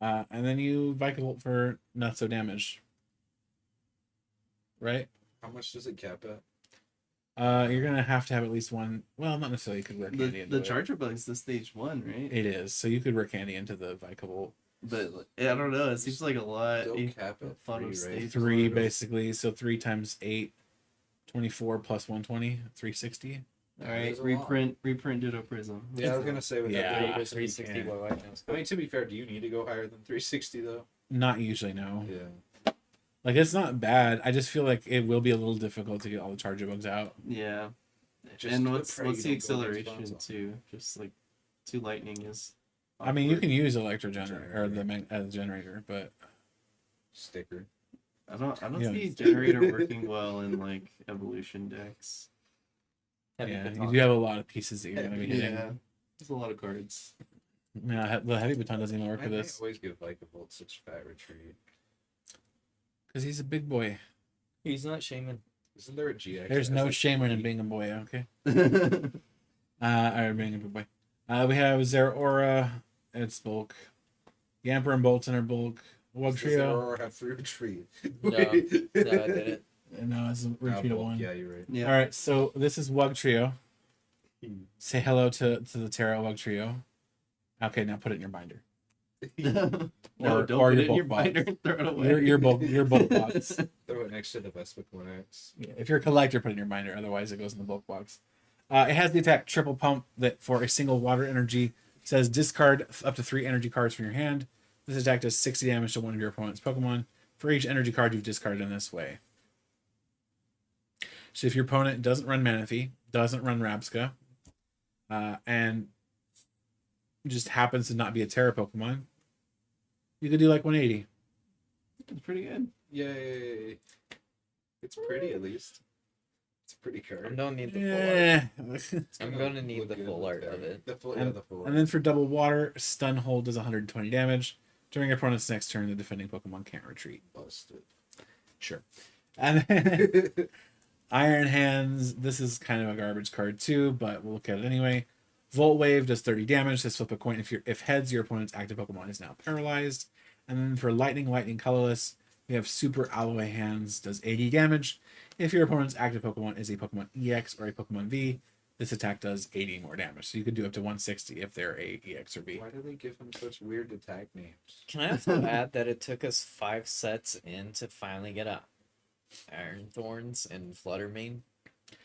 and then you Vikavolt for not so damage. Right? How much does it cap at? You're gonna have to have at least one. Well, not necessarily. You could work candy into The it. Charger Bug's the stage 1, right? It is. So you could work candy into the Vikavolt. But I don't know. It seems like a lot. Still cap at Fun 3, stage right? 3 one. basically. So 3 times 8, 24 plus 120, 360. All That right, is a lot. reprint Ditto Prism. Yeah, I was gonna say with Yeah. that. 360 yeah. low items. I mean, to be fair, do you need to go higher than 360 though? Not usually, no. Yeah. Like it's not bad. I just feel like it will be a little difficult to get all the charge bugs out. Yeah. Just And pray what's you the don't go against acceleration Bonzo. too? Just like 2 lightning is. I mean, you awkward. can use electro generator or the generator, but Sticker. I don't Yeah. see generator working well in like evolution decks. Heavy yeah, baton. you do have a lot of pieces that you're gonna be hitting. Yeah, there's a lot of cards. Yeah, the heavy baton doesn't even work Why for do they this always give like the Volt such fat retreat? because he's a big boy. He's not shaman. Isn't there a GX? There's that no has, shaman in being a boy. Okay. Or being a big boy. We have Zeraora. It's bulk. Yamper and Bolton are bulk. Wug Does trio. Aurora have 3 retreat? No, no, I didn't. No, it's a retreat of Bulk, 1. Yeah, you're right. Yeah. All right, so this is Wug Trio. Say hello to the Terra Wug Trio. Okay, now put it in your binder. No, Or- don't or put your it in your bulk box. binder and throw it away. Your bulk box. Throw it next to the Vespa Clinics. Yeah, if you're a collector, put it in your binder. Otherwise, it goes in the bulk box. It has the attack triple pump that for a single water energy says discard up to 3 energy cards from your hand. This attack does 60 damage to one of your opponent's Pokemon for each energy card you've discarded in this way. So if your opponent doesn't run Manaphy, doesn't run Rabska, and just happens to not be a Terra Pokemon, you could do like 180. It's pretty good. Yay! It's pretty at least. It's a pretty I card. don't need the full art. Yeah. It's I'm gonna gonna need look the good full with art that. of it. The full, And- the full. And then for double water, stun hold does 120 damage. During your opponent's next turn, the defending Pokemon can't retreat. Busted. Sure. And then Iron Hands, this is kind of a garbage card too, but we'll look at it anyway. Volt Wave does 30 damage. Just flip a coin. If heads, your opponent's active Pokemon is now paralyzed. And then for Lightning Colorless, we have Super Alloy Hands, does 80 damage. If your opponent's active Pokemon is a Pokemon EX or a Pokemon V, this attack does 80 more damage. So you could do up to 160 if they're a EX or V. Why do they give them such weird attack names? Can I also add that it took us 5 sets in to finally get a Iron Thorns and Fluttermane?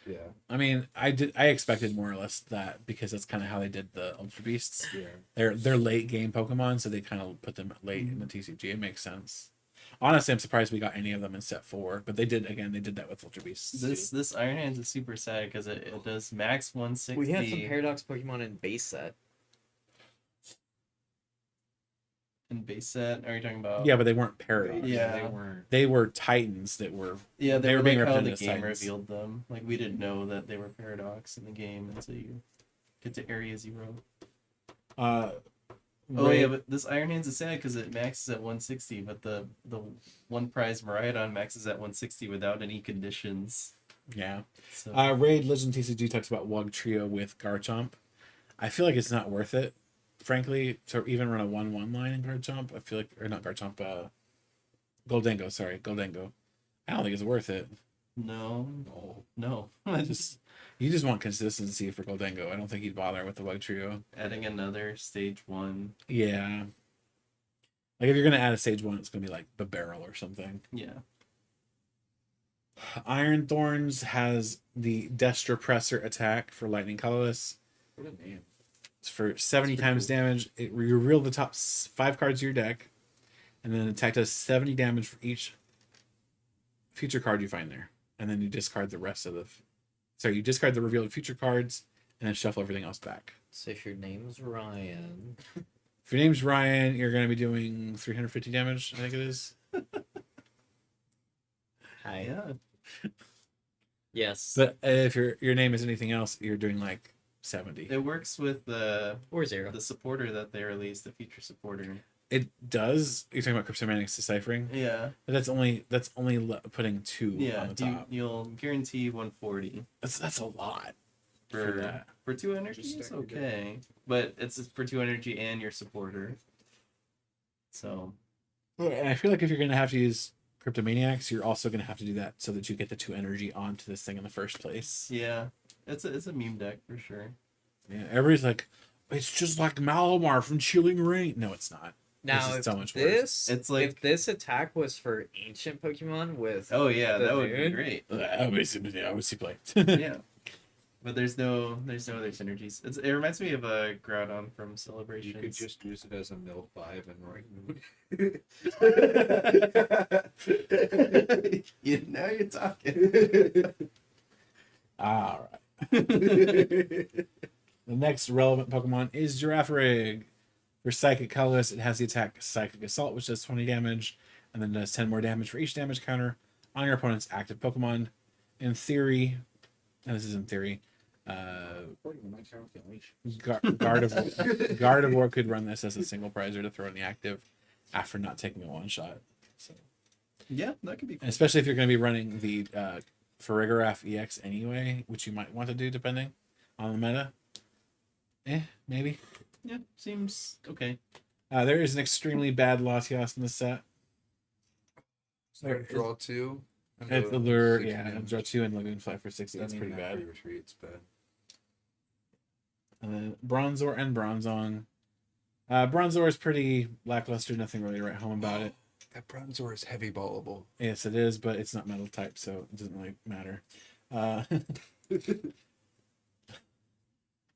Yeah. I mean, I expected more or less that because that's kind of how they did the Ultra Beasts. Yeah. They're late game Pokemon, so they kind of put them late in the TCG. It makes sense. Honestly, I'm surprised we got any of them in set 4, but they did that with Ultra Beasts. This Iron Hands is super sad because it does max 160. We had some Paradox Pokemon in base set. in base set. Are you talking about? Yeah, but they weren't Paradox. Yeah. They weren't. They were Titans that were. Yeah, They they were were being like how the represented as game Titans. revealed them. Like we didn't know that they were Paradox in the game until you get to Area 0. Oh Oh yeah, but this Iron Hands is sad because it maxes at 160, but the one prize Miraidon maxes at 160 without any conditions. yeah. So Raid Legend TCG talks about Wug Trio with Garchomp. I feel like it's not worth it, frankly, to even run a 1/1 line in Garchomp. I feel like, or not Garchomp, Goldengo. Sorry, Goldengo. I don't think it's worth it. no, No, I you just want consistency for Goldengo. I don't think you'd bother with the Wug Trio. adding another stage 1. Yeah. Like if you're gonna add a stage 1, it's gonna be like the barrel or something. Yeah. Iron Thorns has the Destropresser attack for Lightning Colorless. What a name. It's for 70 pretty times cool. damage. You reveal the top 5 cards of your deck, and then attack does 70 damage for each future card you find there. And then you discard the rest of the. You discard the revealed future cards, and then shuffle everything else back. So if your name's Ryan, If your name's Ryan, you're going to be doing 350 damage, I think it is. hi. Yeah. Yes. But if your name is anything else, you're doing like 70. It works with the Or 0. supporter that they released, the feature supporter. It does. You're talking about Cryptomaniac's deciphering, Yeah. but that's only putting 2 Yeah. on the top. You'll guarantee 140 That's a lot for for that. for 2 energy. Just It's stack your deck. okay, but it's for 2 energy and your supporter. So And I feel like if you're gonna have to use Cryptomaniacs, you're also gonna have to do that so that you get the 2 energy onto this thing in the first place. yeah, it's a meme deck for sure. Yeah, everybody's like, it's just like Malamar from Chilling Rain. No, it's not. Now, is if so much worse. this, It's if like- this attack was for ancient Pokemon with, Oh yeah, The that would be moon? great. I would see play. Yeah. But there's no other synergies. It reminds me of a Groudon from You Celebrations. could just use it as a mill 5 and Roaring Moon. Now you're talking. All right. The next relevant Pokemon is Girafarig. For Psychic Colorless, it has the attack Psychic Assault, which does 20 damage, and then does 10 more damage for each damage counter on your opponent's active Pokemon. In theory, and this is in theory, Gardevoir could run this as a single prizer to throw in the active after not taking a one shot. So, Yeah, that could be and cool. especially if you're going to be running the Farigiraf EX anyway, which you might want to do depending on the meta. Maybe. Yeah, seems okay. There is an extremely bad Latios in the set. Draw 2. and It's the Allure, 60 yeah, damage. Draw 2 and Lagoon Fly for 60. That's Then pretty even after bad. you retreat, it's bad. And then Bronzor and Bronzong. Bronzor is pretty lackluster, nothing really to write home about it. That Bronzor is heavy ballable. Yes, it is, but it's not metal type, so it doesn't really matter.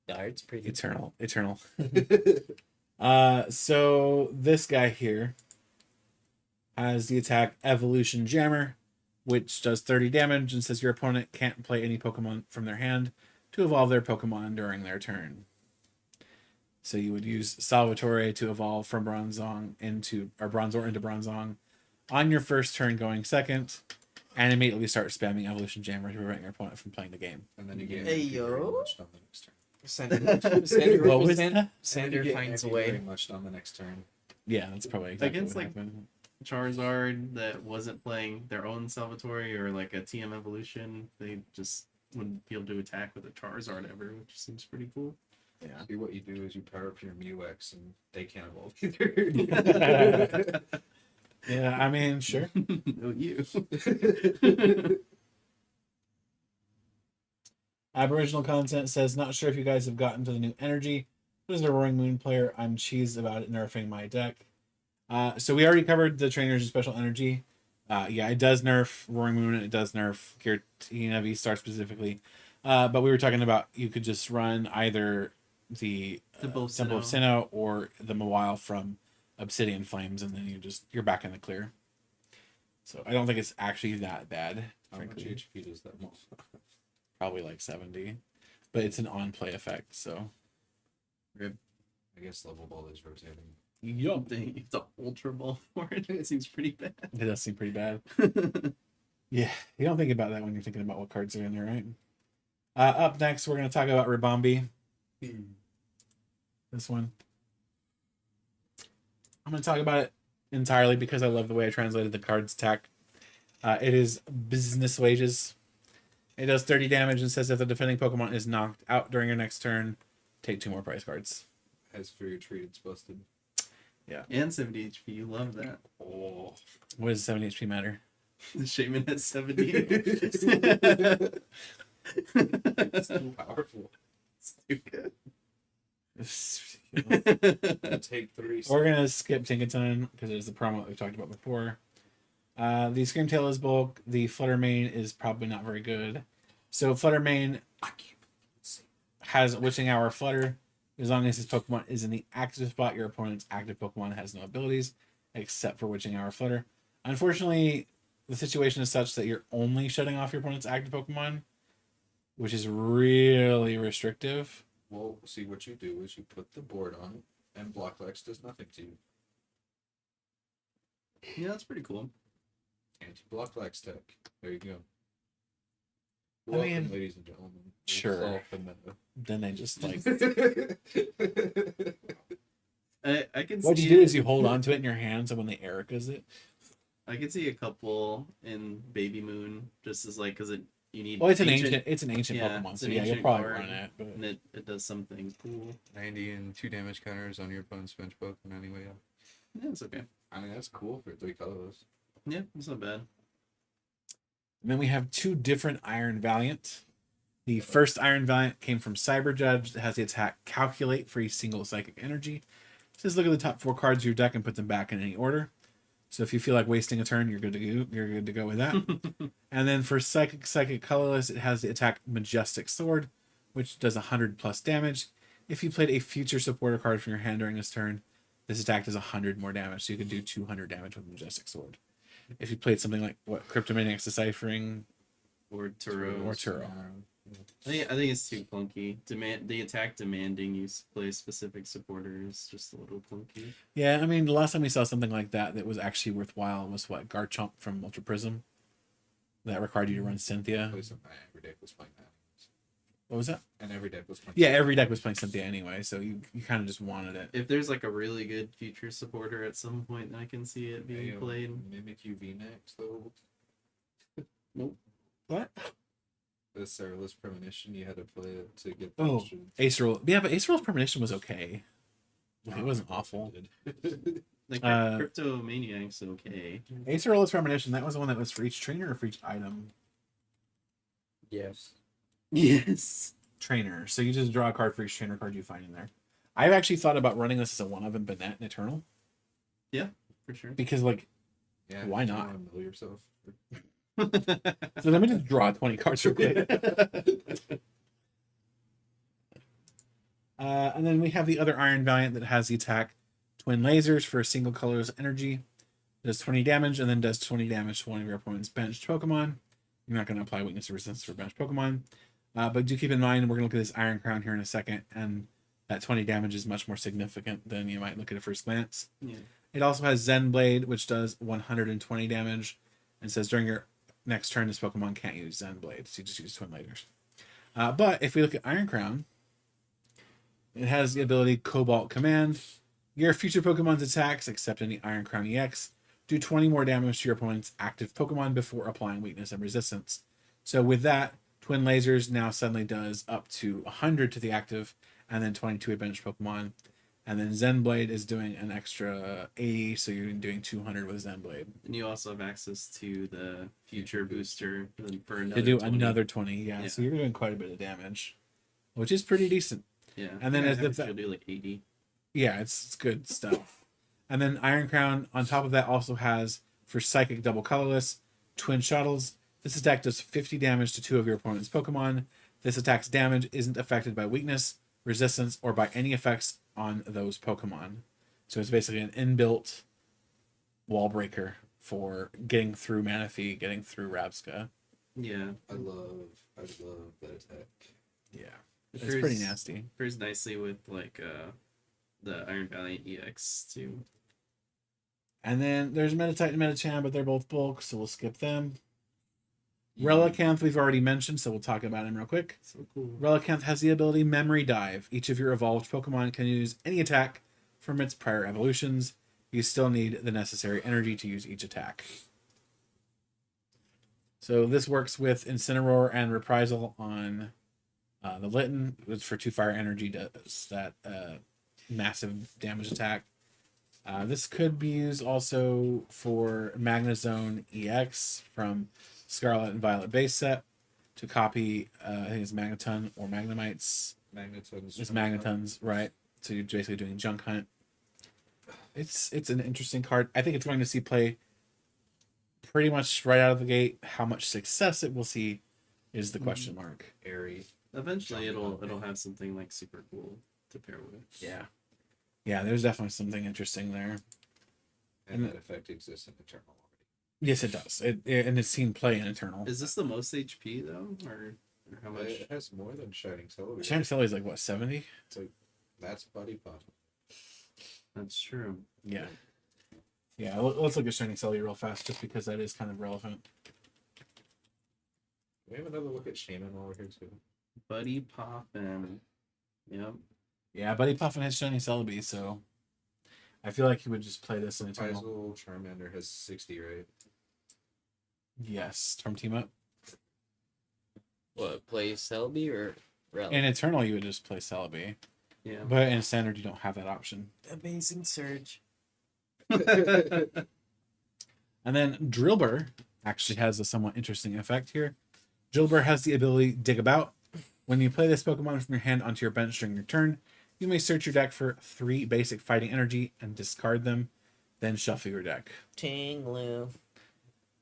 Yeah, it's pretty Eternal. So this guy here has the attack Evolution Jammer, which does 30 damage and says your opponent can't play any Pokemon from their hand to evolve their Pokemon during their turn. So you would use Salvatore to evolve from Bronzor into Bronzong on your first turn going second, and immediately start spamming Evolution Jammer to prevent your opponent from playing the game. And then you get Hey, angry very yo. much on the next turn. Sander, What was that? Sander And you get finds a angry very way. much on the next turn. Yeah, that's probably exactly Against, what like, happened. Charizard that wasn't playing their own Salvatore or like a TM evolution, they just wouldn't be able to attack with a Charizard ever, which seems pretty cool. Yeah. See, what you do is you power up your Mew-X and they can't evolve either. Yeah, I mean, sure. No, you. Aboriginal content says, not sure if you guys have gotten to the new energy, but as a Roaring Moon player, I'm cheesed about it nerfing my deck. So we already covered the trainers and special energy. Yeah, it does nerf Roaring Moon and it does nerf Giratina V-Star specifically. But we were talking about you could just run either the Temple of Temple of Sinnoh or the Mawile from Obsidian Flames, and then you're back in the clear. So I don't think it's actually that bad. How much Frankly, HP does that most? probably like 70, but it's an on-play effect. So I guess level ball is rotating. yup, Dang, it's an Ultra Ball for it. It seems pretty bad. it does seem pretty bad. Yeah, you don't think about that when you're thinking about what cards are in there, right? Up next, we're going to talk about Ribombee. This one. I'm going to talk about it entirely because I love the way I translated the card's attack. It is Business Wages. It does 30 damage and says if the defending Pokemon is knocked out during your next turn, take 2 more prize cards. As for your treat, it's busted. And 70 HP, you love that. Oh. What does 70 HP matter? The Shaman has 70. It's too powerful. Stupid. Take 3. We're going to skip Tinkaton because it's the promo that we talked about before. The Screamtail is bulk. The Fluttermane is probably not very good. So Fluttermane has Witching Hour Flutter. As long as his Pokemon is in the active spot, your opponent's active Pokemon has no abilities except for Witching Hour Flutter. Unfortunately, the situation is such that you're only shutting off your opponent's active Pokemon, which is really restrictive. Well, see, what you do is you put the board on, and Blocklex does nothing to you. Yeah, that's pretty cool. Anti-Blocklex tech. There you go. I Welcome, mean, ladies and gentlemen. We've sure. solved the meta. Then they just like I can what see you do it- is you hold on to it in your hands, and when they Erica's it. I can see a couple in Baby Moon just as like because you need. Well, it's an ancient Yeah, Pokemon, it's so an yeah, you'll ancient probably card, run it. But and it does something cool. 90 and 2 damage counters on your opponent's bench Pokemon anyway. Yeah, it's okay. I mean, that's cool for 3 colorless. Yeah, it's not bad. And then we have 2 different Iron Valiant. The first Iron Valiant came from Cyber Judge. It has the attack Calculate for a single psychic energy. It says look at the top 4 cards of your deck and put them back in any order. So if you feel like wasting a turn, you're good to go. You're good to go with that. And then for Psychic Colorless, it has the attack Majestic Sword, which does 100 plus damage. If you played a future supporter card from your hand during this turn, this attack does 100 more damage, so you can do 200 damage with Majestic Sword. If you played something like Cryptomaniac's Deciphering Or Turo. or Turo. I think it's too clunky. The attack demanding you play a specific supporter is just a little clunky. Yeah, I mean, the last time we saw something like that that was actually worthwhile was Garchomp from Ultra Prism. That required you to run Cynthia. Every deck was playing that. What was that? And every deck was playing. Yeah, every deck was playing Cynthia anyway, so you kind of just wanted it. If there's like a really good future supporter at some point, I can see it being played. Mimic UV next though. Nope. What? The Serverless Premonition, you had to play it to get the Oh, extra- Ace Roll. Yeah, but Ace Roll's Premonition was okay. It wasn't awful. Like Uh, Cryptomaniac's okay. Ace Roll's Premonition, that was the one that was for each trainer or for each item? Yes. Yes. Trainer. So you just draw a card for each trainer card you find in there. I've actually thought about running this as a one of in Banette and Eternal. For sure. Because, like, Yeah, Why if you not? wanna know yourself. so let me just draw 20 cards real quick. And then we have the other Iron Valiant that has the attack Twin Lasers for a single colorless energy. Does 20 damage and then does 20 damage to one of your opponent's benched Pokemon. You're not going to apply weakness or resistance for benched Pokemon. But do keep in mind, we're going to look at this Iron Crown here in a second, and that 20 damage is much more significant than you might look at a first glance. Yeah. It also has Zen Blade, which does 120 damage, and says during your next turn, this Pokemon can't use Zen Blade, so you just use Twin Lasers. But if we look at Iron Crown, it has the ability Cobalt Command. Your future Pokemon's attacks, except any Iron Crown EX, do 20 more damage to your opponent's active Pokemon before applying weakness and resistance. So with that, Twin Lasers now suddenly does up to 100 to the active, and then 20 to a benched Pokemon. And then Zen Blade is doing an extra 80, so you're doing 200 with Zen Blade. And you also have access to the future booster for another To do 20. another 20, yeah. So you're doing quite a bit of damage, which is pretty decent. Yeah. And then I as think if that- you'll do like 80. Yeah, it's good stuff. And then Iron Crown, on top of that, also has, for Psychic Double Colorless, Twin Shuttles. This attack does 50 damage to two of your opponent's Pokemon. This attack's damage isn't affected by weakness, resistance, or by any effects on those Pokemon. So it's basically an inbuilt wall breaker for getting through Manaphy, getting through Rabska. Yeah. I love that attack. Yeah, It it's pretty nasty. Pairs nicely with like the Iron Valiant EX too. And then there's Meditite and Medicham, but they're both bulk, so we'll skip them. Relicanth we've already mentioned, so we'll talk about him real quick. So cool. Relicanth has the ability Memory Dive. Each of your evolved Pokemon can use any attack from its prior evolutions. You still need the necessary energy to use each attack. So this works with Incineroar and Reprisal on the Litten, which for 2 fire energy does that massive damage attack. This could be used also for Magnezone EX from Scarlet and Violet base set to copy, I think it's Magneton or Magnemites. Magnetons. It's Magnetons, right? So you're basically doing Junk Hunt. It's an interesting card. I think it's going to see play pretty much right out of the gate. How much success it will see is the question mark. Airy. Eventually Jumping it'll on have something like super cool to pair with. Yeah. Yeah, there's definitely something interesting there. And that effect exists in Eternal already. Yes, it does. And it's seen play in Eternal. Is this the most HP though? Or how much? It has more than Shining Celebi. Shining Celebi is like, what, 70? That's Buddy Pop. That's true. Yeah. Yeah, let's look at Shining Celebi real fast, just because that is kind of relevant. We have another look at Shaman while we're here too. Buddy Poppin'. Yep. Yeah, Buddy Puffin has Shining Celebi, so I feel like he would just play this in Eternal. Reprisal Charmander has 60, right? Yes, from Team Up. What, play Selby or Rel? In Eternal, you would just play Celebi. Yeah. But in Standard, you don't have that option. Amazing Surge. And then Drillbur actually has a somewhat interesting effect here. Drillbur has the ability Dig About. When you play this Pokemon from your hand onto your bench during your turn, you may search your deck for 3 basic fighting energy and discard them, then shuffle your deck. Tinglu.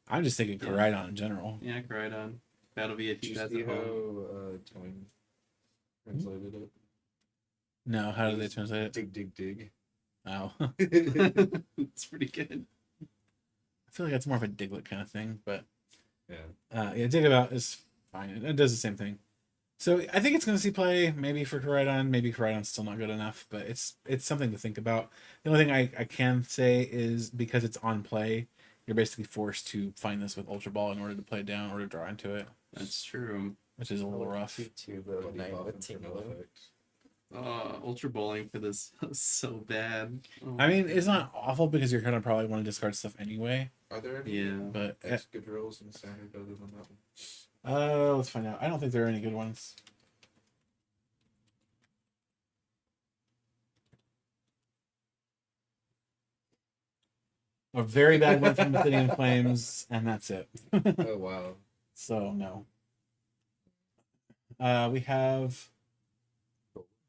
I'm just thinking Koraidon in general. Yeah, Koraidon. That'll be a Did you that's see a how home. translated it. No, how do they translate it? Dig, dig, dig. Oh. It's pretty good. I feel like that's more of a Diglett kind of thing, but Yeah. yeah, Dig About is fine. It does the same thing. So I think it's going to see play, maybe for Koraidon. Maybe Koraidon's still not good enough, but it's something to think about. The only thing I can say is because it's on play, you're basically forced to find this with Ultra Ball in order to play it down or to draw into it, That's true. which is a little rough. 2/2 but Buddy night Puffin with for Team no Blue. effect. Ultra bowling for this was so bad. Oh I mean, my it's God. not awful because you're going to probably want to discard stuff anyway. Are there any Yeah. But good drills in standard other than that one? let's find out. I don't think there are any good ones. A very bad one from Obsidian Flames, and that's it. Oh wow. So no. We have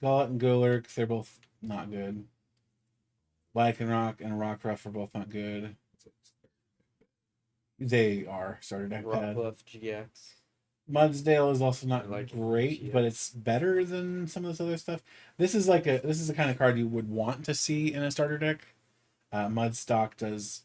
Gullet and Golurk. They're both not good. Lycanroc and Rockruff are both not good. They are starter deck pad. Rockbluff GX. Mudsdale is also not I like it. great, Yeah. but it's better than some of this other stuff. This is the kind of card you would want to see in a starter deck. Mudstock does.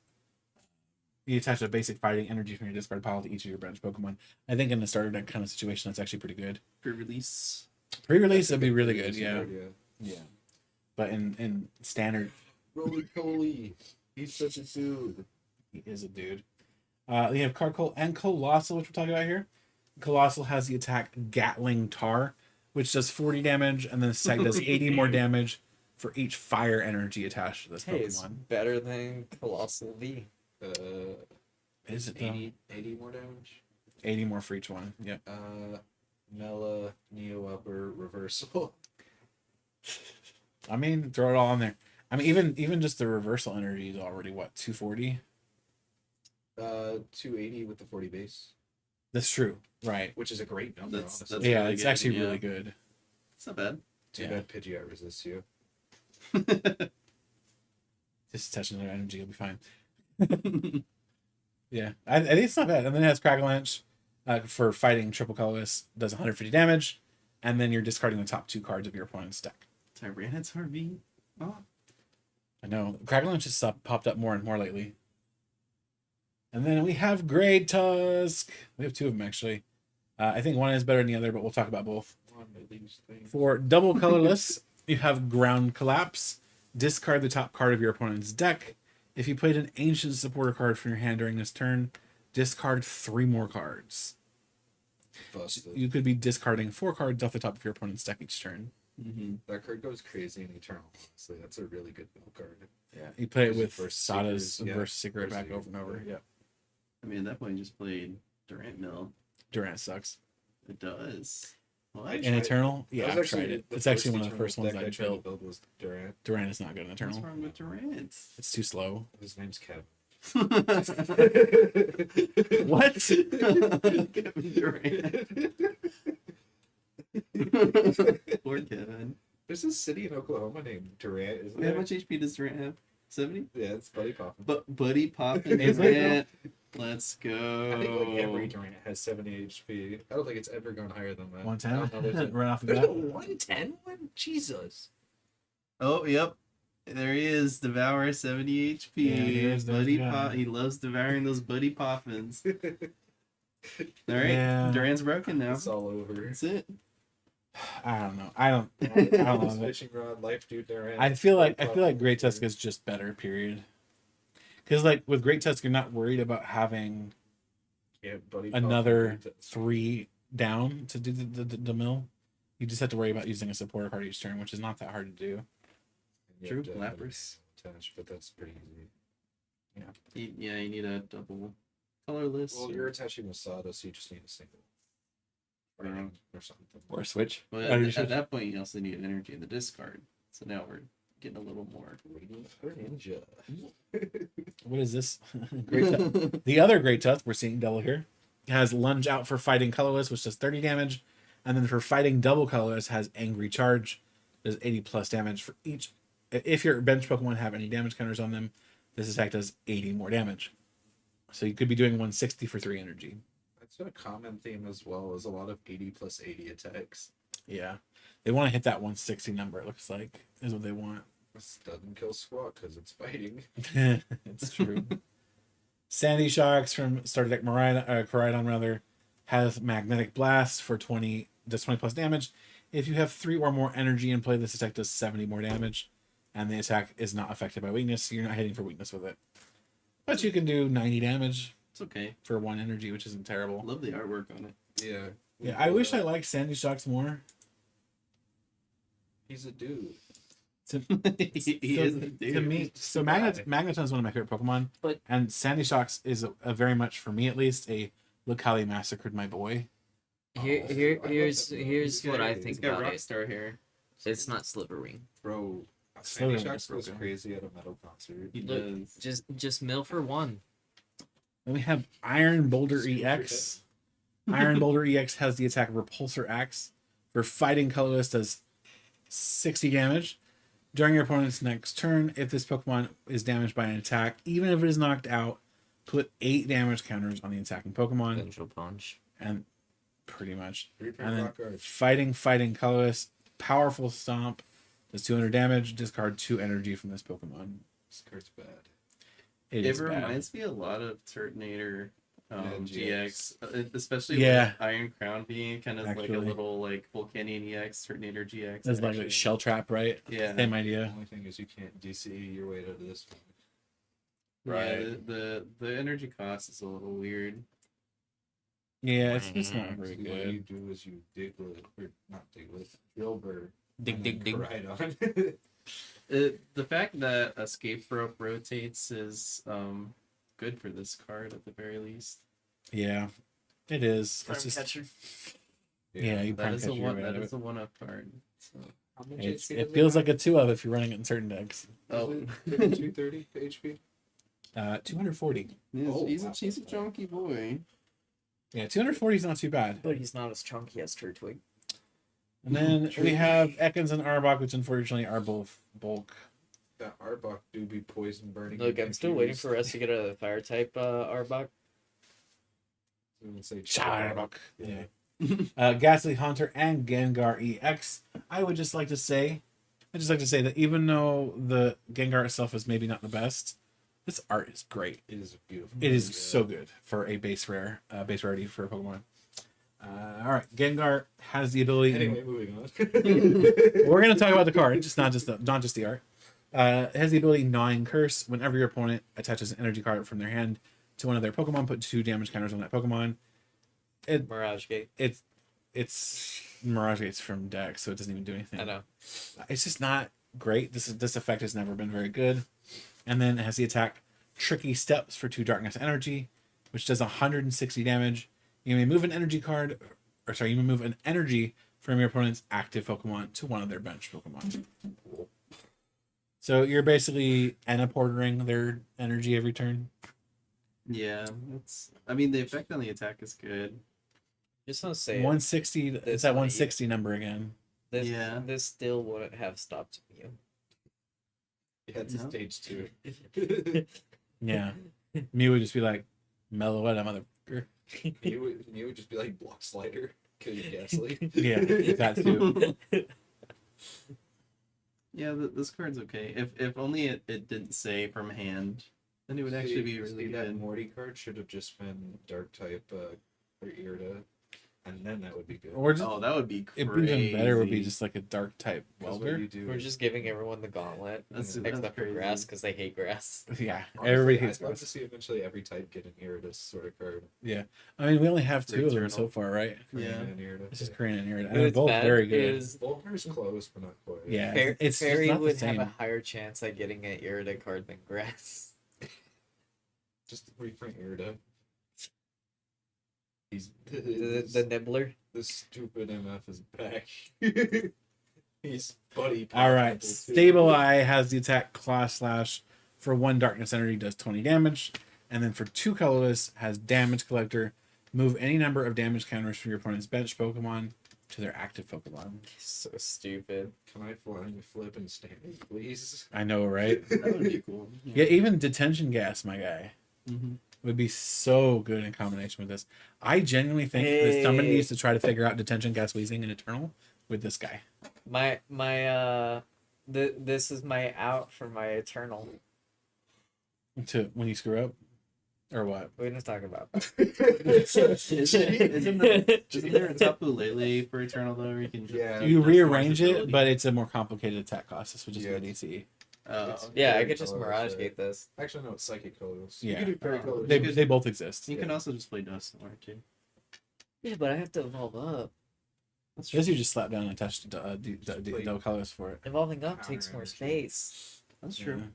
You attach a basic fighting energy from your discard pile to each of your bench Pokemon. I think in a starter deck kind of situation, that's actually pretty good. Pre-release. Pre-release, That's a that'd be good really pre-release good. Yeah, card, yeah. But in standard, Roly Poly. He's such a dude. he is a dude. We have Carkol and Colossal, which we're talking about here. Colossal has the attack Gatling Tar, which does 40 damage, and then the attack does 80 more damage for each fire energy attached to this Hey, it's Pokemon. better than Colossal V. Is it though? 80 more damage. 80 more for each one. Yep. Mela, Neo Upper, Reversal. I mean, throw it all on there. I mean, even just the reversal energy is already what, 240? 280 with the 40 base, That's true. Right. which is a great number. That's- honestly. that's Yeah, really it's good, actually yeah. really good. It's not bad. Too yeah. bad Pidgeot resists you. Just touching their energy will be fine. Yeah, I think it's not bad. And then it has Cragalanche for fighting triple colorless, does 150 damage, and then you're discarding the top 2 cards of your opponent's deck. Tyranitar V. Oh, I know Cragalanche has popped up more and more lately. And then we have Great Tusk. We have 2 of them actually. I think one is better than the other, but we'll talk about both. One of these things. For double colorless, you have Ground Collapse. Discard the top card of your opponent's deck. If you played an ancient supporter card from your hand during this turn, discard 3 more cards. Busted. You could be discarding 4 cards off the top of your opponent's deck each turn. mm-hmm. That card goes crazy in Eternal. Honestly, that's a really good build card. Yeah, you play it Versus with Versus Sada's Seekers, yeah, versus Secret versus back Seekers, over and over. yeah. Yeah, I mean, at that point, you just played Durant Mill. Durant sucks. It does. What? I In tried- Eternal, That yeah, was I've actually tried it. the It's actually first one of the first Eternal ones deck I tried to built. build was Durant. Durant is not good in What's Eternal. wrong with Durant? It's too slow. His name's Kevin. What? Kevin Durant. Poor Kevin. There's a city in Oklahoma named Durant, isn't How there? much HP does Durant have? 70? Yeah, it's Buddy Poppin. But Buddy Poppin Is it? Durant. Let's go. I think like every Durant has 70 HP. I don't think it's ever gone higher than that. 110 right off the There's a bat. 110 one? Jesus. Oh, yep. There he is, Devour 70 HP. Yeah, there's Buddy the guy. Pop. He loves devouring those Buddy Poffins. All right, Yeah. Durant's broken now. It's all over. That's it. I don't know. I don't love it. Fishing rod, life dude Durant. I feel like Great Tusk is just better. Period. Because like with Great Tusk, you're not worried about having Yeah, Buddy Poppin, another Great Tusk. 3 down to do the mill. You just have to worry about using a supporter card each turn, which is not that hard to do. You True, have to have Lapras. attach, but that's pretty easy. Yeah, you need a double colorless. Well, you're attaching with Sada, so you just need a single. Right. Or something. Or Switch. But Oh, you at should- that point, you also need energy in the discard. So now we're getting a little more. Radiant Ninja. What is this? Great Tusk. The other Great Tusk, we're seeing double here, has Lunge Out for fighting colorless, which does 30 damage. And then for fighting double colorless, has Angry Charge, does 80 plus damage for each. If your bench Pokemon have any damage counters on them, this attack does 80 more damage. So you could be doing 160 for 3 energy. That's a common theme as well, is a lot of 80 plus 80 attacks. Yeah. They want to hit that 160 number. It looks like is what they want. This doesn't kill squat because it's fighting. It's true. Sandy Shocks from Starter Deck Coridon rather has Magnetic Blast for 20, does 20 plus damage. If you have 3 or more energy in play, this attack does 70 more damage, and the attack is not affected by weakness, so you're not hitting for weakness with it. But you can do 90 damage It's okay. for 1 energy, which isn't terrible. Love the artwork on it. Yeah. Yeah, I wish I liked Sandy Shocks more. He's a dude. He is a dude. To me, He's just so a guy. Magneton's one of my favorite Pokemon, But- and Sandy Shocks is a very much, for me at least, a look how they massacred my boy. Here's He's what I got- think he's got about it. Rockstar hair. It's not Slivering. Bro, Slowly Sandy Shocks goes broken. crazy at a metal concert. He Look, does. just mill for 1. Then we have Iron Boulder Super EX. Iron Boulder EX has the attack Repulsor Axe. For fighting colorless, does 60 damage. During your opponent's next turn, if this Pokemon is damaged by an attack, even if it is knocked out, put 8 damage counters on the attacking Pokemon. Vengeful Punch. And pretty much. Reaper And then Rock Guard. fighting colorless, powerful stomp, does 200 damage. Discard 2 energy from this Pokemon. This card's bad. It It is bad. reminds me a lot of Turtonator And GX, especially Yeah. with Iron Crown being kind of like a Actually. little like Volcanion EX, Turtonator GX. It's like a actually. shell trap, right? Yeah. Same The idea. only thing is you can't DC your way to this one. Yeah, Right. the energy cost is a little weird. Yeah, it's just not So very what you good. do is you Diglett, or not Diglett, Drillbur. Dig, dig, dig. Right on. The fact that Escape Rope rotates is good for this card at the very least. Yeah, it is. Prime It's just, catcher. yeah, you That prime is catch a your one. way That out of is it. a one-up card. So. How much It's, HP it does feels have? like a 2-of if you're running it in certain decks. Oh, Is it 230 HP? 240. Oh, he's wow. a chunky boy. Yeah, 240 is not too bad. But he's not as chunky as Turtwig. And then we have Ekans and Arbok, which unfortunately are both bulk. That Arbok do be poison burning. Look, I'm still waiting for us to get a fire type Arbok. Arbok. Yeah. Ghastly Haunter and Gengar EX. I would just like to say, that even though the Gengar itself is maybe not the best, this art is great. It is beautiful. It is so good for a base rarity for a Pokemon. All right, Gengar has the ability. Anyway, moving on. We're gonna talk about the card, not just the art. It has the ability Gnawing Curse. Whenever your opponent attaches an energy card from their hand to one of their Pokemon, put 2 damage counters on that Pokemon. Mirage Gate. It's Mirage Gates from deck, so it doesn't even do anything. I know. It's just not great. This effect has never been very good. And then it has the attack Tricky Steps for 2 Darkness Energy, which does 160 damage. You may move an energy card, you may move an energy from your opponent's active Pokemon to one of their bench Pokemon. So you're basically anaportering their energy every turn. Yeah, it's. I mean, the effect on the attack is good. Just want to say 160. It's This that might- 160 number again. this. Yeah. This still wouldn't have stopped Mew. Yeah, it's a No. stage 2. Yeah. Mew would just be like, mellow it, motherfucker. You would just be like block slider, kill your Ghastly. Yeah, that too. Yeah, this card's okay. If only it didn't say from hand, then it would actually be really That good. Morty card should have just been Dark type or Irida, and then that would be good. Or just, Oh, that would be crazy. it'd be even better would be just like a dark type Because what welder. you do We're is- just giving everyone the gauntlet, That's except for crazy. grass because they hate grass. Yeah, honestly, everybody hates I'd love to grass. see eventually every type get an Irida sort of card. I mean, we only have The 2 of them eternal. so far, right? Yeah. Korean and Irida. This is Korean and Irida. And But they're it's both bad very good. is Volkner's close, but not quite. Yeah. Fair, it's Fairy not the would have same. a higher chance at getting an Irida card than grass. Just reprint Irida. He's The Nibbler. this stupid MF is back. He's buddy. All right, powerful, too. Stable Eye has the attack Claw Slash for 1 Darkness Energy, does 20 damage. And then for 2 colorless, has Damage Collector. Move any number of damage counters from your opponent's bench Pokemon to their active Pokemon. So stupid. Can I flying flip and stand, please? I know, right? That would be cool. Yeah, even Detention Gas, my guy, Mhm. would be so good in combination with this. I genuinely think that somebody Hey. needs to try to figure out Detention Gas Wheezing in Eternal with this guy. This is my out for my eternal. To when you screw up, or what? We didn't talk about Isn't there a Tapu Lele for Eternal though? Where you can just Yeah. do You just rearrange more it, ability? but it's a more complicated attack cost. This would just Yeah. be an ACE. Oh, It's- Yeah, I Fairy could just colors, Mirage right? Gate this. Actually, no, it's psychic colors. Yeah. You can do fairy Oh, colors. They both exist. you can Yeah. also just play Dust or too. Yeah, but I have to evolve up. That's This you just slap down and attach double colors for it. Evolving up takes Counter more energy. space. That's true. Yeah.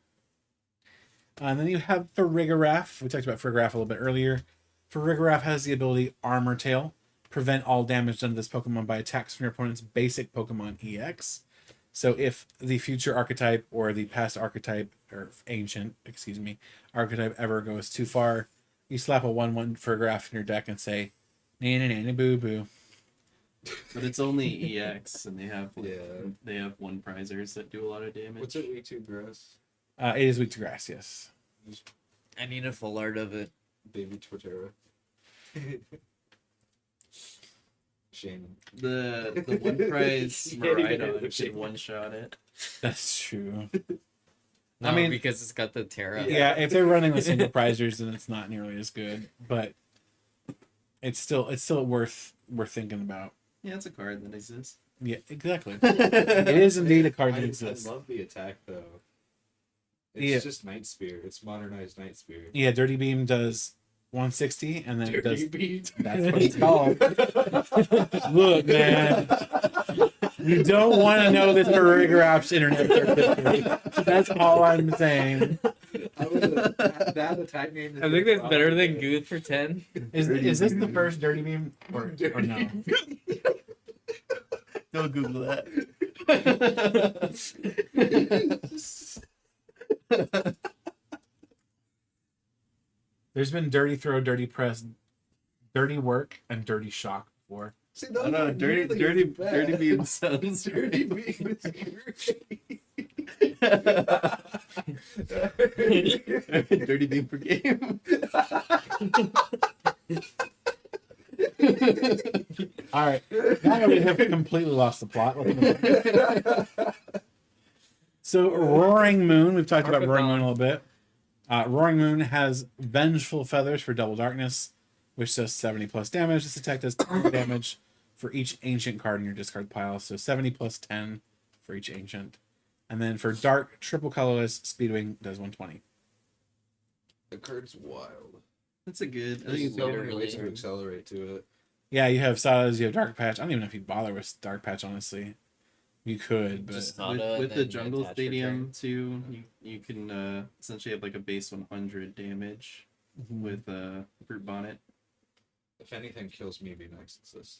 And then you have Farigiraf. We talked about Farigiraf a little bit earlier. Farigiraf has the ability Armor Tail. Prevent all damage done to this Pokemon by attacks from your opponent's basic Pokemon EX. So if the future archetype or the past archetype, or ancient, archetype ever goes too far, you slap a 1/1 Farigiraf in your deck and say, na boo boo. But it's only EX, and they have one prizers that do a lot of damage. What's it weak to? Grass? It is weak to grass, yes. I need a full art of it. Baby Tortera. Shame. The one prize Miraidon should one shot it. That's true. No, I mean- because it's got the Terra. Yeah, if they're running with single prizers, then it's not nearly as good. But it's still worth thinking about. Yeah, it's a card that exists. Yeah, exactly. It is indeed a card that I exists. love the attack though. It's Yeah. just Night Spear. It's modernized Night Spear. Yeah, Dirty Beam does 160, and then it does. Beat. That's what it's called. Look, man, you don't want to know this Farigiraf's internet history. That's all I'm saying. That attack name. I think that's better than Good for 10. Is this the first Dirty Beam or no? Don't Google that. There's been Dirty Throw, Dirty Press, Dirty Work, and Dirty Shock before. See, I those don't know, are dirty really bad. dirty beam sounds Dirty Beam is great. dirty beam per game. All right, now we have completely lost the plot. So, Roaring Moon. We've talked about Roaring Moon a little bit. Roaring Moon has Vengeful Feathers for double darkness, which does 70 plus damage. This attack does 10 damage for each ancient card in your discard pile. So 70 plus 10 for each ancient. And then for dark, triple colorless, Speedwing does 120. The card's wild. That's a good. I There's think it's so a many good ways to card. accelerate to it. Yeah, you have Saws, you have Dark Patch. I don't even know if you'd bother with Dark Patch, honestly. You could, but Just With, auto and with the then jungle attach your stadium too, you can essentially have like a base 100 damage with Brute Bonnet. If anything kills me, be next. It's this.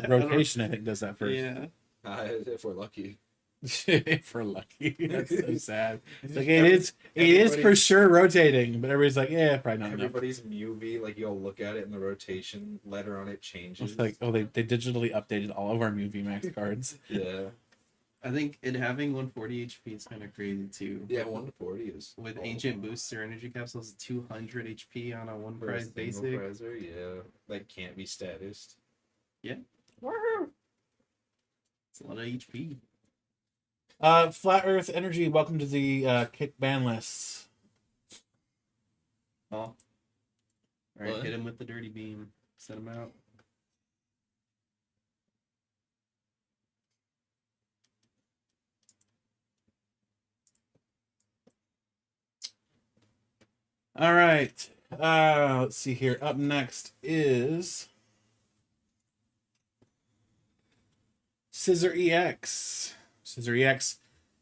rotation, I think, does that first. Yeah. If we're lucky. If we're lucky. That's so sad. It's like it is for sure rotating, but everybody's like, yeah, probably not enough. Everybody's Mewby, like you'll look at it and the rotation letter on it changes. It's like, oh, they digitally updated all of our movie max cards. yeah, I think it having 140 HP is kind of crazy too. yeah, 140 is With all ancient the booster energy capsules, 200 HP on a one for a prize single basic. prizer, yeah, like can't be statused. Woohoo! It's a lot of HP. Flat Earth Energy, welcome to the kick ban lists. Oh. All right, What? hit him with the dirty beam. Set him out. All right. Let's see here. Up next is Scissor EX. Scissor EX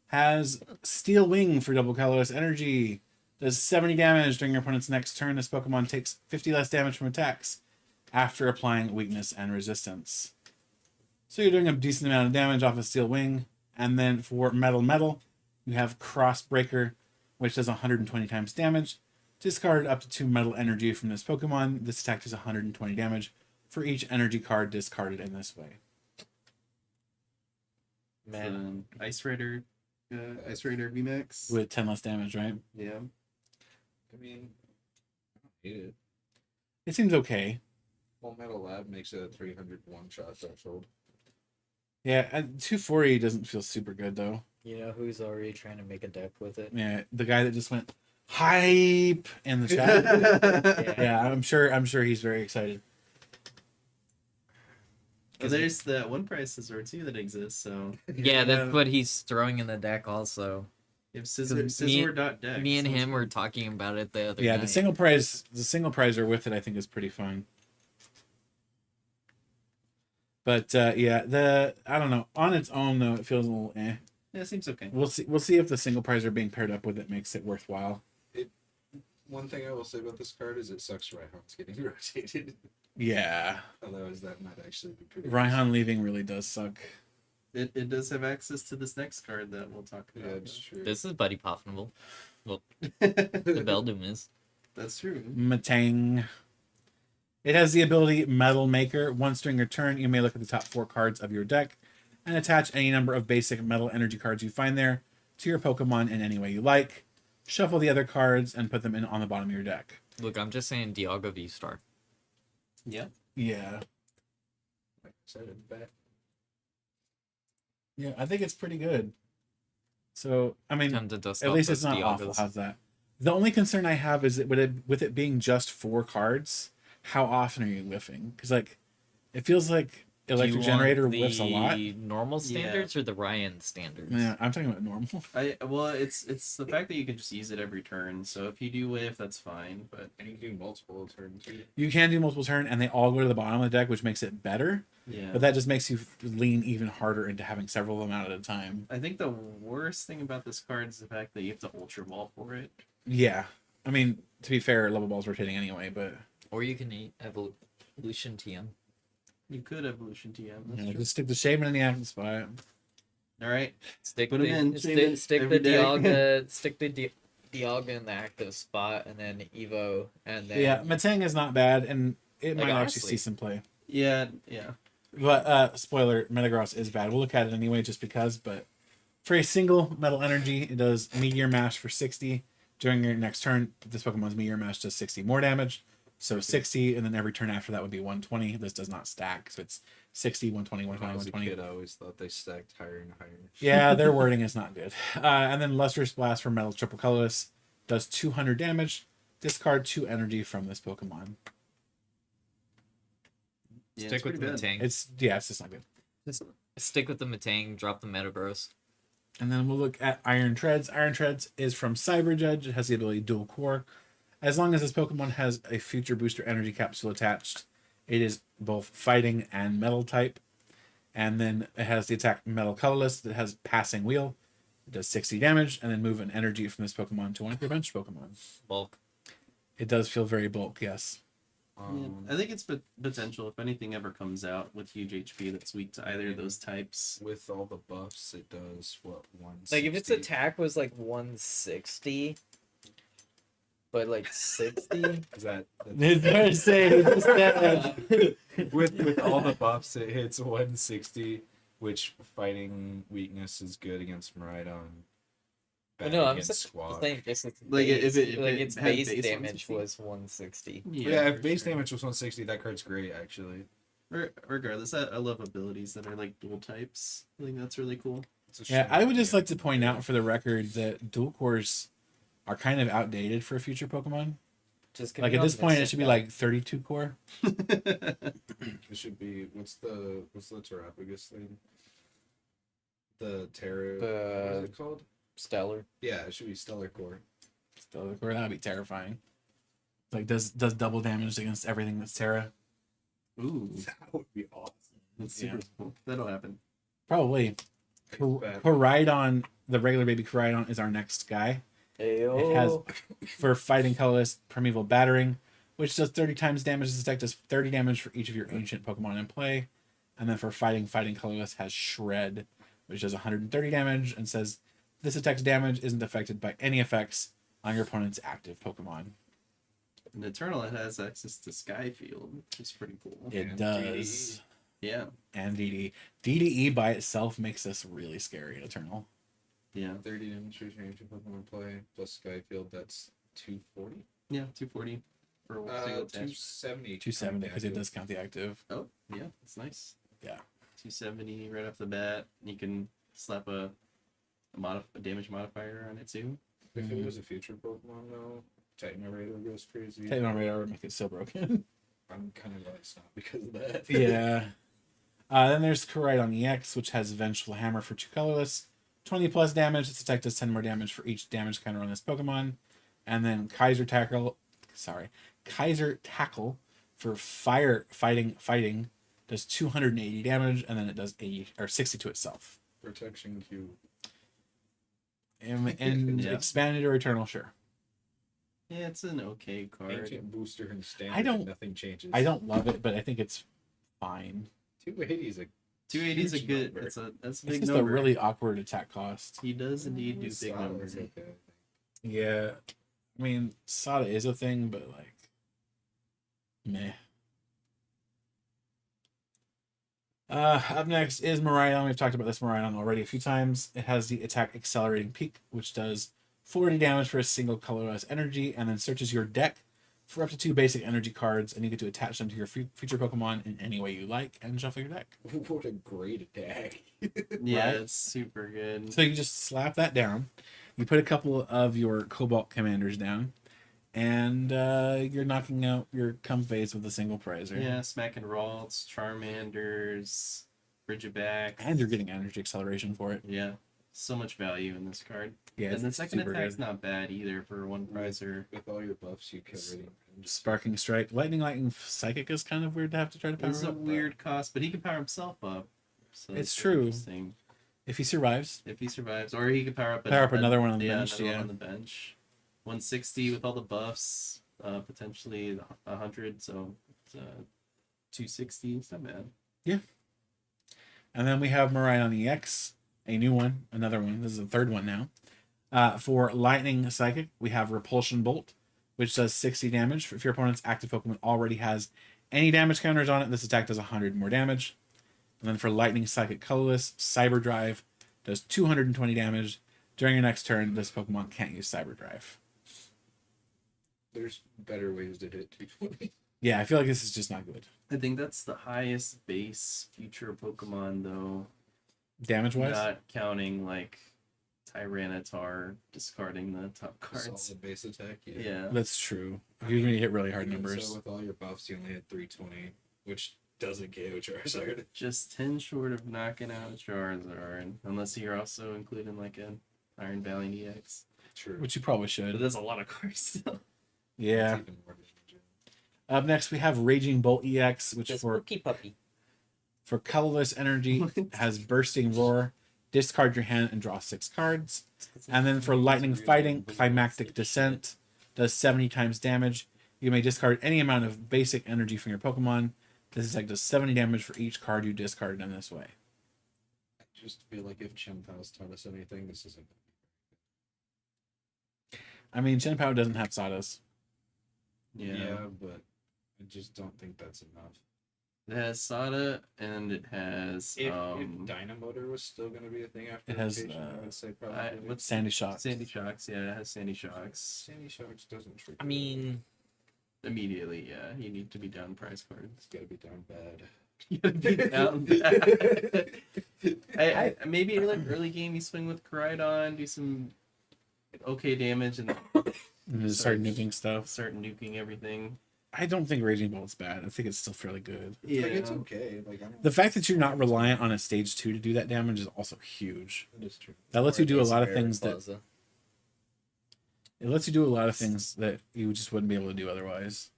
has Steel Wing for double colorless energy. Does 70 damage during your opponent's next turn. This Pokemon takes 50 less damage from attacks after applying weakness and resistance. So you're doing a decent amount of damage off of Steel Wing. And then for Metal, you have Cross Breaker, which does 120 times damage. Discard up to 2 metal energy from this Pokemon. This attack does 120 damage for each energy card discarded in this way. Man, Ice Raider VMAX. With 10 less damage, right? Yeah. I mean, I don't hate it. It seems okay. Full Metal Lab makes it a 300 one-shot threshold. Yeah, 240 doesn't feel super good though. You know who's already trying to make a deck with it? Yeah, the guy that just went hype in the chat. Yeah, I'm sure he's very excited. Well, there's the one price scissor too that exists. So Yeah, that's what he's throwing in the deck also. if Me- scissor.deck. Me and him were talking about it the other Yeah, night. the single prizer with it I think is pretty fine. But yeah, I don't know. On its own though, it feels a little eh. Yeah, it seems okay. We'll see if the single prizer being paired up with it makes it worthwhile. One thing I will say about this card is it sucks Raihan's getting rotated. Yeah. Otherwise, that might actually be pretty. Raihan leaving really does suck. It does have access to this next card that we'll talk Yeah, about. it's true. This is Buddy Poffinable. The The Beldum is. That's true. Matang. It has the ability Metal Maker. Once during your turn, you may look at the top 4 cards of your deck and attach any number of basic metal energy cards you find there to your Pokemon in any way you like. Shuffle the other cards and put them in on the bottom of your deck. Look, I'm just saying Dialga V-Star. Yeah. Yeah. Like I said, it's bad. Yeah, I think it's pretty good. So, I mean, Tend to dust at off least it's those not awful. Dialgas. How's that? The only concern I have is that with it being just 4 cards, how often are you whiffing? Because like, it feels like Do you Electric want Generator whiffs a lot. the normal standards or the Ryan standards? Yeah, I'm talking about normal. Well, it's the fact that you can just use it every turn. So if you do whiff, that's fine. But And you can do multiple turns too. You can do multiple turn, and they all go to the bottom of the deck, which makes it better. yeah. But that just makes you lean even harder into having several of them out at a time. I think the worst thing about this card is the fact that you have to Ultra Ball for it. Yeah, I mean, to be fair, level ball's rotating anyway, but Or you can eat Evolution TM. You could Evolution TM. That's you know, true. just stick the Shaman in the active spot. All right. Stick Put the 'em in, stick, Shaman, stick the every day. Dialga stick the Dialga in the active spot, and then Evo, and then Yeah, Matang is not bad, and it Like, might actually honestly. see some play. Yeah. Yeah. But spoiler, Metagross is bad. We'll look at it anyway, just because. But for a single Metal Energy, it does Meteor Mash for 60. During your next turn, this Pokemon's Meteor Mash does 60 more damage. So 60, and then every turn after that would be 120. This does not stack, so it's 60, 120, When I 120, was a 120. kid, I always thought they stacked higher and higher. Yeah, their wording is not good. And then Lustrous Blast for Metal Triple Colorless does 200 damage. Discard 2 energy from this Pokemon. Yeah, stick it's with the pretty bad. Matang. It's just not good. Stick with the Matang. Drop the Metagross. And then we'll look at Iron Treads. Iron Treads is from Cyber Judge. It has the ability Dual Core. As long as this Pokemon has a future booster energy capsule attached, it is both fighting and metal type. And then it has the attack Metal Colorless that has Passing Wheel. It does 60 damage, and then move an energy from this Pokemon to one of your bench Pokemon. Bulk. It does feel very bulk, yes. Yeah, I think it's potential. If anything ever comes out with huge HP that's weak to either of those types. With all the buffs, it does what, 160? Like if its attack was like 160, but like 60. Is that It's hard to say. It's sad. with all the buffs, it hits 160, which fighting weakness is good against Miraidon. Bad No, I'm against just Squawk. saying just its Like, base, if like it its had base base damage 160. was 160. Yeah, if for base sure. damage was 160, that card's great actually. Regardless, I love abilities that are like dual types. I think that's really cool. It's a Yeah, shame I would just can't like to point out for the record that dual cores are kind of outdated for future Pokemon. Just Like at this point, it should be like 32 core. It should be what's the Terrapagus thing? The Terra. What is the it called? stellar. Yeah, it should be Stellar Core. Stellar core, that would be terrifying. Like does double damage against everything that's Terra. Ooh, That would be awesome. that's super cool. That'll happen. Probably. Bad. Koraidon, the regular baby Koraidon, is our next guy. It has for fighting colorless primeval battering, which does 30 times damage. This attack does 30 damage for each of your ancient Pokemon in play. And then for fighting colorless has Shred, which does 130 damage and says this attack's damage isn't affected by any effects on your opponent's active Pokemon. And Eternal, it has access to Skyfield, which is pretty cool. It And does. Yeah, And DDE. DDE by itself makes this really scary at Eternal. yeah, 30 damage for your ancient Pokemon play plus Skyfield. That's 240. yeah. 240 for a single attachment. 270. 270 because it does count the active. Oh, yeah, that's nice. Yeah. 270 right off the bat. You can slap a damage modifier on it too. If it was a future Pokemon though, Titan Raider goes crazy. Titan Radar would make it so broken. I'm kind of glad it's not because of that. Yeah. Then there's Koraidon EX, which has Vengeful Hammer for 2 colorless, 20 plus damage. Its attack does 10 more damage for each damage counter on this Pokemon. And then Kaiser Tackle for fighting does 280 damage, and then it does 60 to itself. Protection Q. And Yeah. expanded or eternal, sure. Yeah, it's an okay card. Ancient Booster and Standard. I don't- Nothing changes. I don't love it, but I think it's fine. 280 is a 280 is a huge good. number. That's a It's big just number. a really awkward attack cost. He does indeed do big Solid numbers. is okay. Yeah. I mean, Sada is a thing, but like, meh. Up next is Miraidon. We've talked about this Miraidon already a few times. It has the attack accelerating peak, which does 40 damage for a single colorless energy, and then searches your deck for up to 2 basic energy cards, and you get to attach them to your future Pokemon in any way you like, and shuffle your deck. What a great attack. Yeah, Right? it's super good. So you just slap that down. You put a couple of your Cobalt commanders down, and you're knocking out your Comphase with a single prize. Right? Yeah, Smack and Ralts, Charmanders, Bridgeback. And you're getting energy acceleration for it. Yeah, so much value in this card. Yeah, And the it's second super attack's good. not bad either for one prizer. With all your buffs, you can already. Sparking Strike. Lightning Psychic is kind of weird to have to try to power It's a up. weird cost, but he can power himself up. So It's that's true. interesting. If he survives. If he survives, or he could power up Another one on the bench, another one yeah. on the bench. 160 with all the buffs, potentially 100, so it's, 260. It's not bad. And then we have Miraidon EX, a new one, another one. This is the third one now. For Lightning Psychic, we have Repulsion Bolt, which does 60 damage. If your opponent's active Pokemon already has any damage counters on it, this attack does 100 more damage. And then for Lightning Psychic Colorless, Cyber Drive does 220 damage. During your next turn, this Pokemon can't use Cyber Drive. There's better ways to hit 220. Yeah, I feel like this is just not good. I think that's the highest base future Pokemon, though. Damage-wise? Not counting, like, Tyranitar discarding the top cards. Solid base attack. Yeah. That's true. You're going to hit really hard Even numbers. So with all your buffs, you only hit 320, which doesn't KO Charizard. Just 10 short of knocking out Charizard, unless you're also including, like, an Iron Valley EX. True. Which you probably But should. there's a lot of cards still. Yeah. It's even more damaging. Up next, we have Raging Bolt EX, which The for spooky puppy. colorless energy has Bursting Roar. Discard your hand and draw 6 cards. And then for Lightning Fighting, Climactic Descent does 70 times damage. You may discard any amount of basic energy from your Pokemon. This attack does 70 damage for each card you discard in this way. I just feel like if Chempal's taught us anything, this isn't. I mean, Shenpao doesn't have Sawdust. Yeah. But I just don't think that's enough. It has Sada, and it has, If Dynamotor was still going to be a thing after It has, rotation, I would say probably. what's Sandy Shock. Sandy Shocks. Yeah, it has Sandy Shocks. Sandy Shocks doesn't trigger. I mean, Immediately, yeah. You need to be down prize cards. It's got to be down bad. You gotta be down bad. I maybe like early game you swing with Koraidon, do some okay damage, and And just start nuking stuff. start nuking everything. I don't think Raging Bolt's bad. I think it's still fairly good. Yeah, Like, it's okay. Like, I don't. The fact that you're not reliant on a stage 2 to do that damage is also huge. It is true. That lets you do a lot of things that Plaza. it lets you do a lot of things that you just wouldn't be able to do otherwise.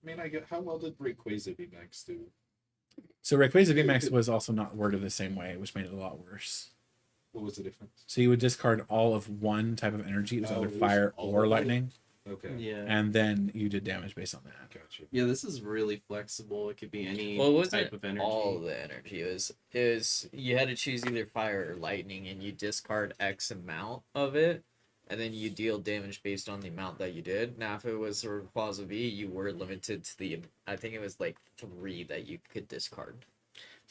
I mean, I get how well did Rayquaza VMAX do? So Rayquaza VMAX was also not worded the same way, which made it a lot worse. What was the difference? So you would discard all of one type of energy. It was Oh, either it was fire all or of it? lightning, Okay. Yeah. and then you did damage based on that. Gotcha. Yeah, this is really flexible. It could be any Well, it wasn't type of energy. all the energy. It was you had to choose either fire or lightning, and you discard X amount of it, and then you deal damage based on the amount that you did. Now, if it was sort of Plaza V, you were limited to I think it was like 3 that you could discard.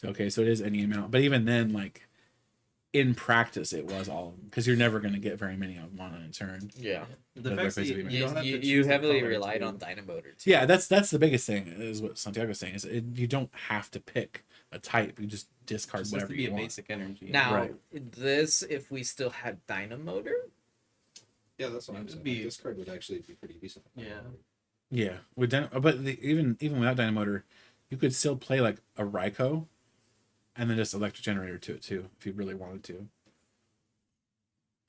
Okay, so it is any amount, but even then, like in practice, it was all because you're never going to get very many of them on a turn. Yeah, The But fact that Rayquaza you, VMAX. you don't have to you choose the heavily color, relied too. on Dynamotor too. Yeah, that's the biggest thing is what Santiago's saying is you don't have to pick a a type. You just discard Just has whatever to be you a want. basic energy. Now, Right. this, if we still had Dynamotor, Yeah, that's what It I'm would saying. be- This card would actually be pretty decent. Yeah. Yeah, with even without Dynamotor, you could still play like a Raikou, and then just electric generator to it too, if you really wanted to.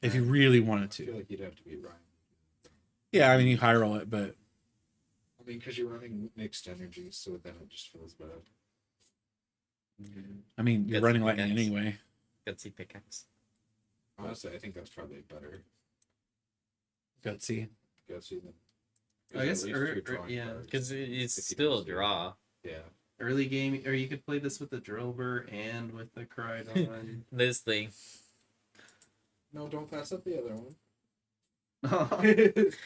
If you really wanted I feel to. like you'd have to be Ryan. Yeah, I mean you high roll it, but I mean, because you're running mixed energies, so then it just feels bad. I mean you're That's running the lightning guess. anyway. Gutsy Pickaxe. Honestly, I think that's probably better. Gutsy. Gutsy than. I guess, at least you're drawing yeah, cards. Because it's If you still a don't see it. draw. Yeah. Early game, or you could play this with the Drillbur and with the Crydon. This thing. No, don't pass up the other one.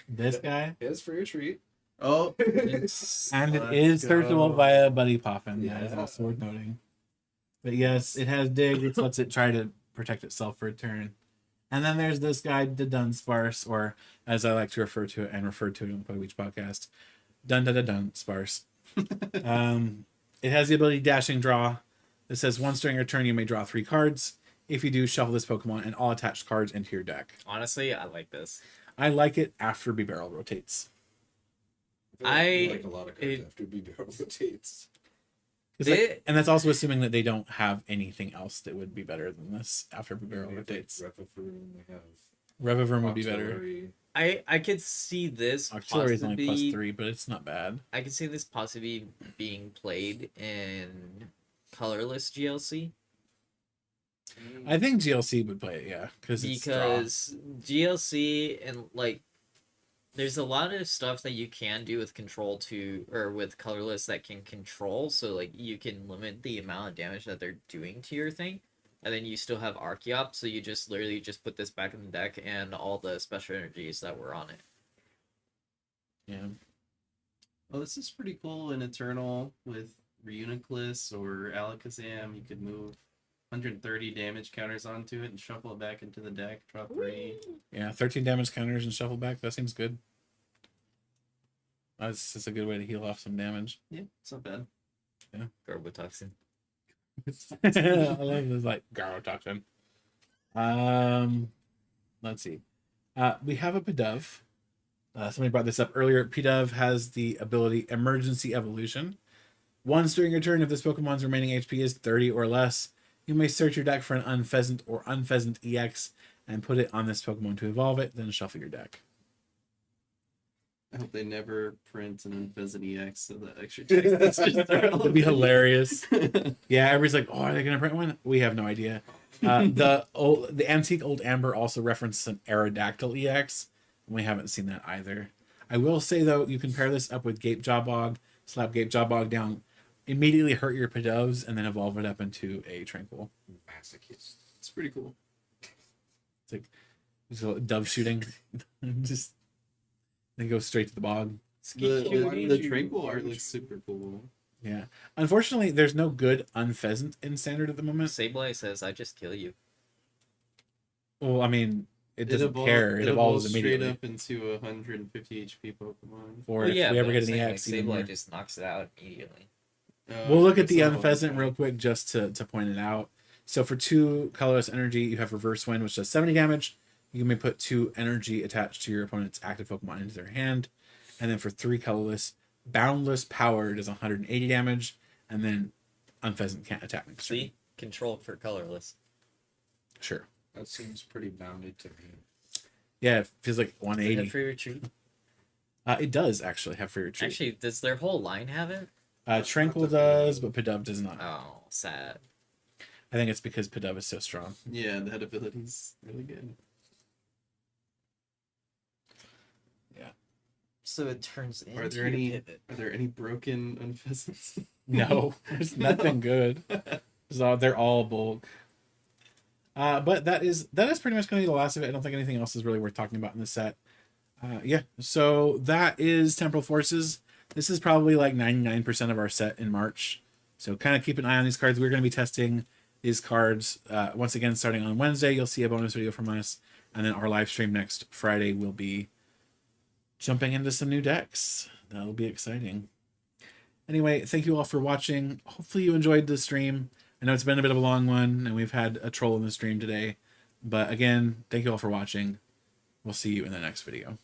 This guy. It's for your treat. Oh, And it let's is searchable go. via Buddy Puffin. That is Yeah. also worth noting. But yes, it has dig, which lets it try to protect itself for a turn. And then there's this guy, the Dunsparce, or as I like to refer to it and refer to it in the Play Weech podcast, Dun Sparse. It has the ability Dashing Draw. It says once during your turn you may draw 3 cards. If you do, shuffle this Pokemon and all attached cards into your deck. Honestly, I like this. I like it after B-Barrel rotates. feel like you I- like a lot of cards it- after B-Barrel rotates. 'Cause, like, and that's also assuming that they don't have anything else that would be better than this after B-Barrel We have, rotates. Revivroom, we have Revavroom would be better. Auxiliary. I could see this Auxiliary is only possibly. +3, but it's not bad. I could see this possibly being played in colorless GLC I think GLC would play it, yeah, because GLC and like there's a lot of stuff that you can do with control to or with colorless that can control, so like you can limit the amount of damage that they're doing to your thing, and then you still have Archeop, so you just literally just put this back in the deck and all the special energies that were on it. yeah. Well, this is pretty cool in Eternal with Reuniclus or Alakazam. You could move 130 damage counters onto it and shuffle it back into the deck. Draw 3. Yeah, 13 damage counters and shuffle back. That seems good. That's a good way to heal off some damage. Yeah, it's not bad. Garbotoxin. I love this like Gyrotoxin. Let's see. We have a Pidove. Somebody brought this up earlier. Pidove has the ability Emergency Evolution. Once during your turn, if this Pokemon's remaining HP is 30 or less, you may search your deck for an Unpheasant or Unpheasant EX and put it on this Pokemon to evolve it, then shuffle your deck. I hope they never print an Unpheasant EX so that extra text is just It'd be hilarious. Yeah, everybody's like, "Oh, are they gonna print one?" We have no idea. The antique old Amber also references an Aerodactyl EX. And we haven't seen that either. I will say though, you can pair this up with Gape Jawbog, slap Gape Jawbog down, immediately hurt your Pidoves, and then evolve it up into a Tranquil. Masochist. It's pretty cool. It's like just a little dove shooting, just then go straight to the bog. The Tranquil art looks super cool. Yeah. Unfortunately, there's no good Unpheasant in Standard at the moment. Sableye says, "I just kill you." Well, I mean, it doesn't care. It evolves straight immediately. up into a 150 HP Pokemon. Or Well, if we but ever I'm get an saying, EX, like, even more. Sableye just knocks it out immediately. We'll look at the It's not Unpheasant all real the quick just to point it out. So for 2 colorless energy, you have Reverse Wind, which does 70 damage. You may put 2 energy attached to your opponent's active Pokemon into their hand. And then for 3 colorless, Boundless Power does 180 damage. And then Unpheasant can't attack next turn. See, control for colorless. Sure. That seems pretty bounded to me. Yeah, it feels like Does it 180. have free retreat? It does actually have free retreat. Actually, does their whole line have it? Tranquil does, but Pidove does not. Oh, sad. I think it's because Pidove is so strong. Yeah, that ability's really good. So it turns into Are there any broken Unpheasants? No, there's nothing good. So they're all bulk. But that is pretty much going to be the last of it. I don't think anything else is really worth talking about in this set. Yeah, so that is Temporal Forces. This is probably like 99% of our set in March. So kind of keep an eye on these cards. We're going to be testing these cards once again starting on Wednesday. You'll see a bonus video from us. And then our live stream next Friday will be jumping into some new decks. That'll be exciting. Anyway, thank you all for watching. Hopefully you enjoyed the stream. I know it's been a bit of a long one, and we've had a troll in the stream today. But again, thank you all for watching. We'll see you in the next video.